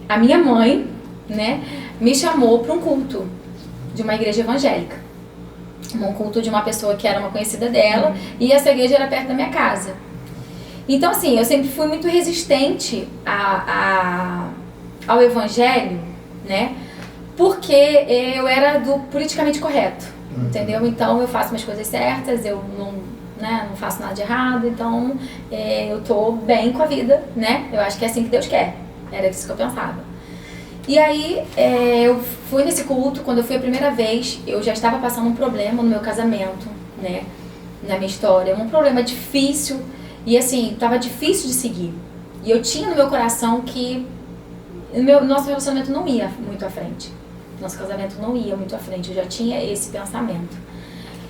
A minha mãe, né, me chamou para um culto de uma igreja evangélica. Um culto de uma pessoa que era uma conhecida dela, e essa igreja era perto da minha casa. Então, assim, eu sempre fui muito resistente ao evangelho, né, porque eu era do politicamente correto, entendeu? Então, eu faço minhas coisas certas, eu não faço nada de errado, então eu tô bem com a vida, né? Eu acho que é assim que Deus quer. Era isso que eu pensava. E aí, eu fui nesse culto. Quando eu fui a primeira vez, eu já estava passando um problema no meu casamento, né? Na minha história. Um problema difícil. E assim, tava difícil de seguir. E eu tinha no meu coração que nosso relacionamento não ia muito à frente. Nosso casamento não ia muito à frente. Eu já tinha esse pensamento.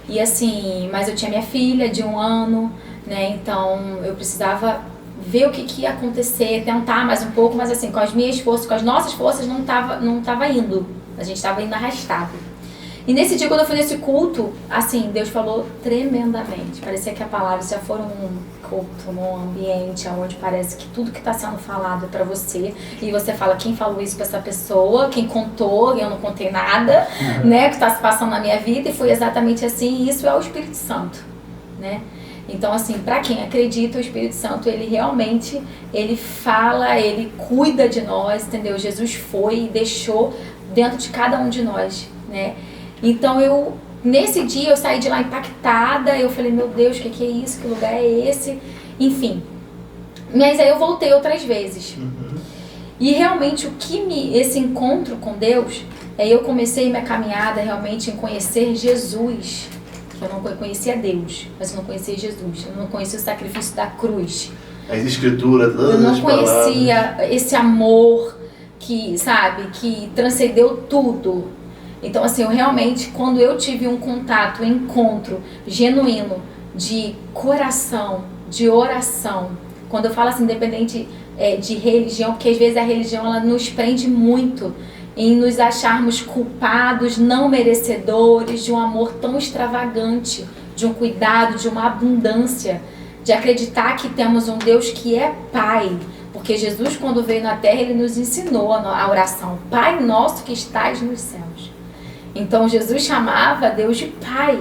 E assim, mas eu tinha minha filha de 1 ano, né, então eu precisava ver o que ia acontecer, tentar mais um pouco, mas assim, com as minhas forças, com as nossas forças, não tava indo, a gente tava indo arrastado. E nesse dia, quando eu fui nesse culto, assim, Deus falou tremendamente. Parecia que a palavra, se já for um culto, num ambiente onde parece que tudo que está sendo falado é para você, e você fala, quem falou isso para essa pessoa, quem contou, eu não contei nada, né, que está se passando na minha vida, e foi exatamente assim, e isso é o Espírito Santo, né? Então, assim, para quem acredita, o Espírito Santo, ele realmente, ele fala, ele cuida de nós, entendeu? Jesus foi e deixou dentro de cada um de nós, né? Então, nesse dia, eu saí de lá impactada, eu falei, meu Deus, o que é isso? Que lugar é esse? Enfim. Mas aí eu voltei outras vezes. E realmente, esse encontro com Deus Aí eu comecei minha caminhada realmente em conhecer Jesus. Eu não conhecia Deus, mas eu não conhecia Jesus. Eu não conhecia o sacrifício da cruz. As escrituras, todas eu não as palavras. conhecia esse amor que, sabe, que transcendeu tudo. Então, assim, eu realmente, quando eu tive um contato, um encontro genuíno de coração, de oração, quando eu falo assim, independente de religião, porque às vezes a religião ela nos prende muito em nos acharmos culpados, não merecedores de um amor tão extravagante, de um cuidado, de uma abundância, de acreditar que temos um Deus que é Pai. Porque Jesus, quando veio na Terra, Ele nos ensinou a oração. Pai nosso que estás nos céus. Então, Jesus chamava Deus de Pai.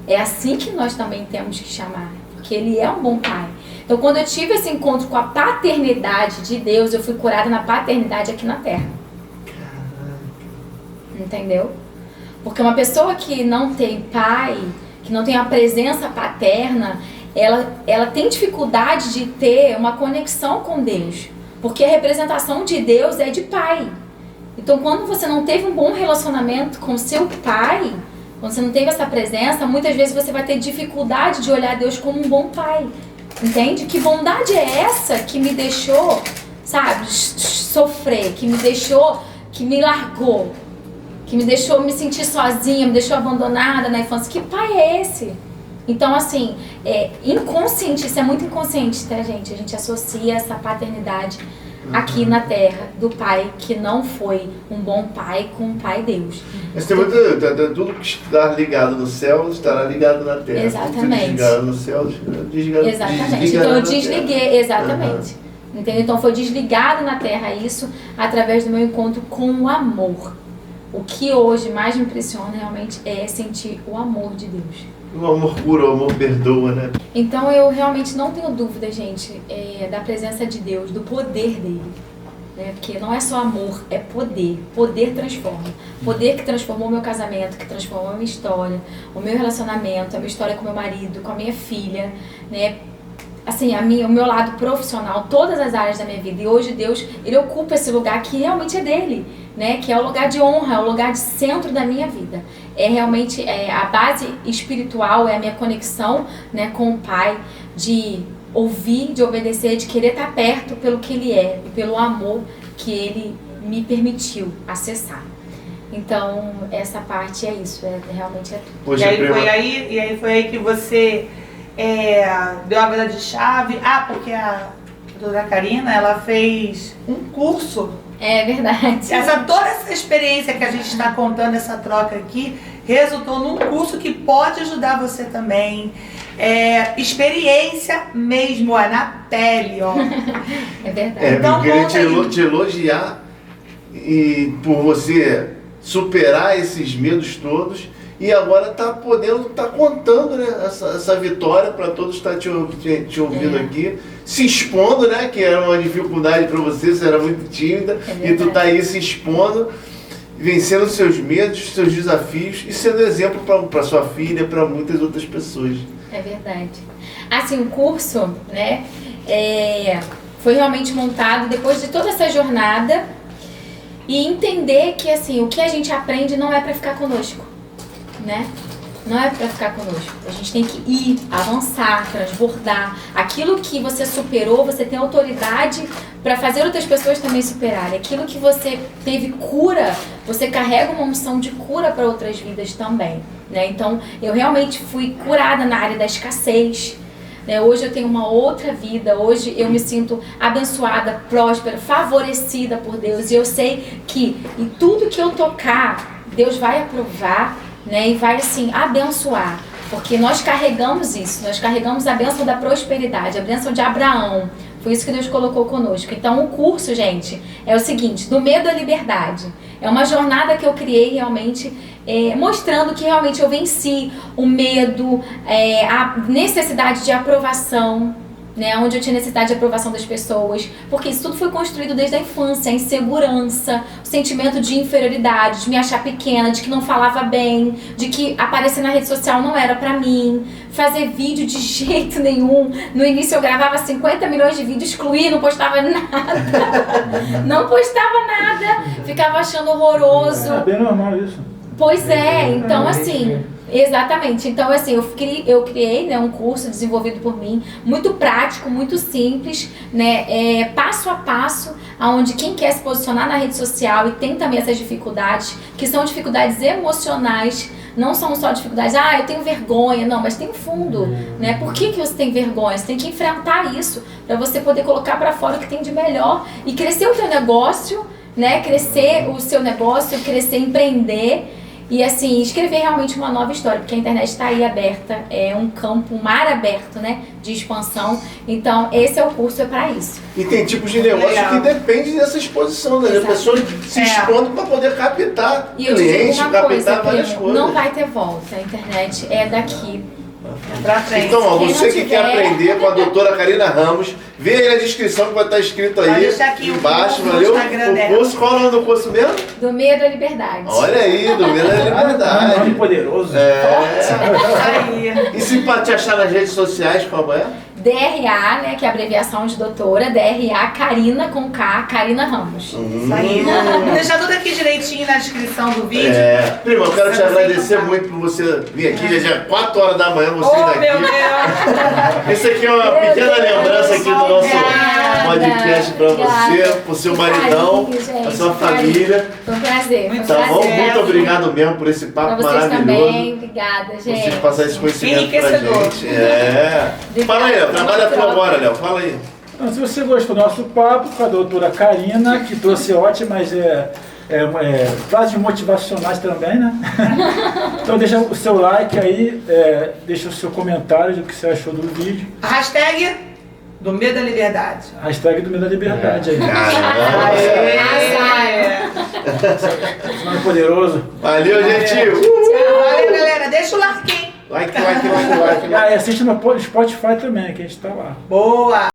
É assim que nós também temos que chamar. Porque Ele é um bom Pai. Então, quando eu tive esse encontro com a paternidade de Deus, eu fui curada na paternidade aqui na Terra. Entendeu? Porque uma pessoa que não tem pai, que não tem a presença paterna, ela tem dificuldade de ter uma conexão com Deus. Porque a representação de Deus é de pai. Então, quando você não teve um bom relacionamento com seu pai, quando você não teve essa presença, muitas vezes você vai ter dificuldade de olhar Deus como um bom pai. Entende? Que bondade é essa que me deixou, sabe, sofrer, que me deixou, que me largou, que me deixou me sentir sozinha, me deixou abandonada na infância. Que pai é esse? Então, assim, inconsciente, isso é muito inconsciente, tá, gente? A gente associa essa paternidade aqui na Terra do pai que não foi um bom pai com o pai Deus. Mas tem muito, tudo que está ligado no céu estará ligado na Terra. Exatamente. Tudo desligado no céu, desligado. Exatamente. Então eu desliguei, exatamente. Entendeu? Então foi desligado na Terra isso através do meu encontro com o amor. O que hoje mais me impressiona realmente é sentir o amor de Deus. O amor cura, o amor perdoa, né? Então eu realmente não tenho dúvida, gente, da presença de Deus, do poder dele. Né? Porque não é só amor, é poder. Poder transforma. Poder que transformou o meu casamento, que transformou a minha história, o meu relacionamento, a minha história com meu marido, com a minha filha, né? Assim, o meu lado profissional, todas as áreas da minha vida. E hoje Deus, Ele ocupa esse lugar que realmente é dele, né? Que é o lugar de honra, é o lugar de centro da minha vida. É realmente a base espiritual, é a minha conexão, né, com o Pai, de ouvir, de obedecer, de querer estar perto pelo que Ele é e pelo amor que Ele me permitiu acessar. Então, essa parte é isso, realmente é tudo. Hoje E aí foi aí que você deu a vida de chave. Porque a doutora Karina, ela fez um curso. É verdade. Toda essa experiência que a gente está contando, essa troca aqui, resultou num curso que pode ajudar você também. Experiência mesmo, na pele, ó. É verdade. Então, eu queria te elogiar e por você superar esses medos todos e agora tá contando, né, essa vitória para todos estar te ouvindo aqui, se expondo, né, que era uma dificuldade para você era muito tímida, e tu tá aí se expondo, vencendo seus medos, seus desafios e sendo exemplo para sua filha, para muitas outras pessoas. É verdade. Assim, o curso, né, foi realmente montado depois de toda essa jornada e entender que, assim, o que a gente aprende não é para ficar conosco, né? Não é para ficar conosco. A gente tem que ir, avançar, transbordar. Aquilo que você superou, você tem autoridade para fazer outras pessoas também superarem. Aquilo que você teve cura, você carrega uma unção de cura para outras vidas também, né? Então, eu realmente fui curada na área da escassez, né? Hoje eu tenho uma outra vida. Hoje eu me sinto abençoada, próspera, favorecida por Deus. E eu sei que em tudo que eu tocar, Deus vai aprovar, né, e vai assim abençoar, porque nós carregamos isso, nós carregamos a bênção da prosperidade, a bênção de Abraão. Foi isso que Deus colocou conosco. Então o curso, gente, é o seguinte: do medo à liberdade. É uma jornada que eu criei realmente, mostrando que realmente eu venci o medo, a necessidade de aprovação, né, onde eu tinha necessidade de aprovação das pessoas, porque isso tudo foi construído desde a infância, a insegurança, o sentimento de inferioridade, de me achar pequena, de que não falava bem, de que aparecer na rede social não era pra mim, fazer vídeo de jeito nenhum. No início eu gravava 50 milhões de vídeos, excluía, não postava nada, não postava nada, ficava achando horroroso. É bem normal isso. Pois é, então assim, exatamente. Então assim, eu criei, né, um curso desenvolvido por mim, muito prático, muito simples, né, passo a passo, onde quem quer se posicionar na rede social e tem também essas dificuldades, que são dificuldades emocionais, não são só dificuldades, eu tenho vergonha, não, mas tem um fundo, né? Por que você tem vergonha? Você tem que enfrentar isso, para você poder colocar para fora o que tem de melhor e crescer o teu negócio, né? Crescer o seu negócio, crescer, empreender. E assim, escrever realmente uma nova história, porque a internet está aí aberta, é um campo, um mar aberto, né, de expansão. Então, esse é o curso, é para isso. E tem tipos de negócio que depende dessa exposição, né? A pessoa se expondo para poder captar E eu te digo cliente, uma captar coisa, várias primo, coisas. não vai ter volta, a internet é daqui pra frente. Então, ó, Quem você não que tiver- quer aprender com a doutora Karina Ramos, vê aí na descrição que vai estar escrito aí Vai deixar aqui embaixo, o valeu? Instagram O dela. curso, qual é o nome do curso mesmo? Do medo à liberdade. Olha aí, do Medo da Nome Liberdade. poderoso. Aí. E se pra te achar nas redes sociais, qual é? DRA, né, que é a abreviação de doutora, DRA Karina com K, Karina Ramos. Isso aí. Vou deixar tudo aqui direitinho na descrição do vídeo. Prima, eu quero te Pra você agradecer encontrar. muito por você vir aqui, já é 4 horas da manhã você Oh, daqui. meu Deus! Esse aqui é uma pequena lembrança aqui do nosso Obrigada. podcast pra você, Obrigada. pro seu Carinho, maridão, gente, a sua carinho. família. Foi um prazer. Foi um Muito Tá bom? prazer. Muito obrigado mesmo por esse Pra papo vocês maravilhoso. também. Obrigada, gente. Vocês passar esse conhecimento pra Enriquecedor. gente. Fala aí, Léo. Trabalha a tua agora, Léo. Fala aí. Então, se você gostou do nosso papo com a doutora Karina, que trouxe ótimas frases motivacionais também, né? Então deixa o seu like aí, deixa o seu comentário do que você achou do vídeo. A hashtag do Medo da Liberdade. Hashtag do Medo da Liberdade aí. Esse nome poderoso. Valeu, gente. Valeu, galera. Deixa o like, hein? Like. Assiste no Spotify também, que a gente tá lá. Boa!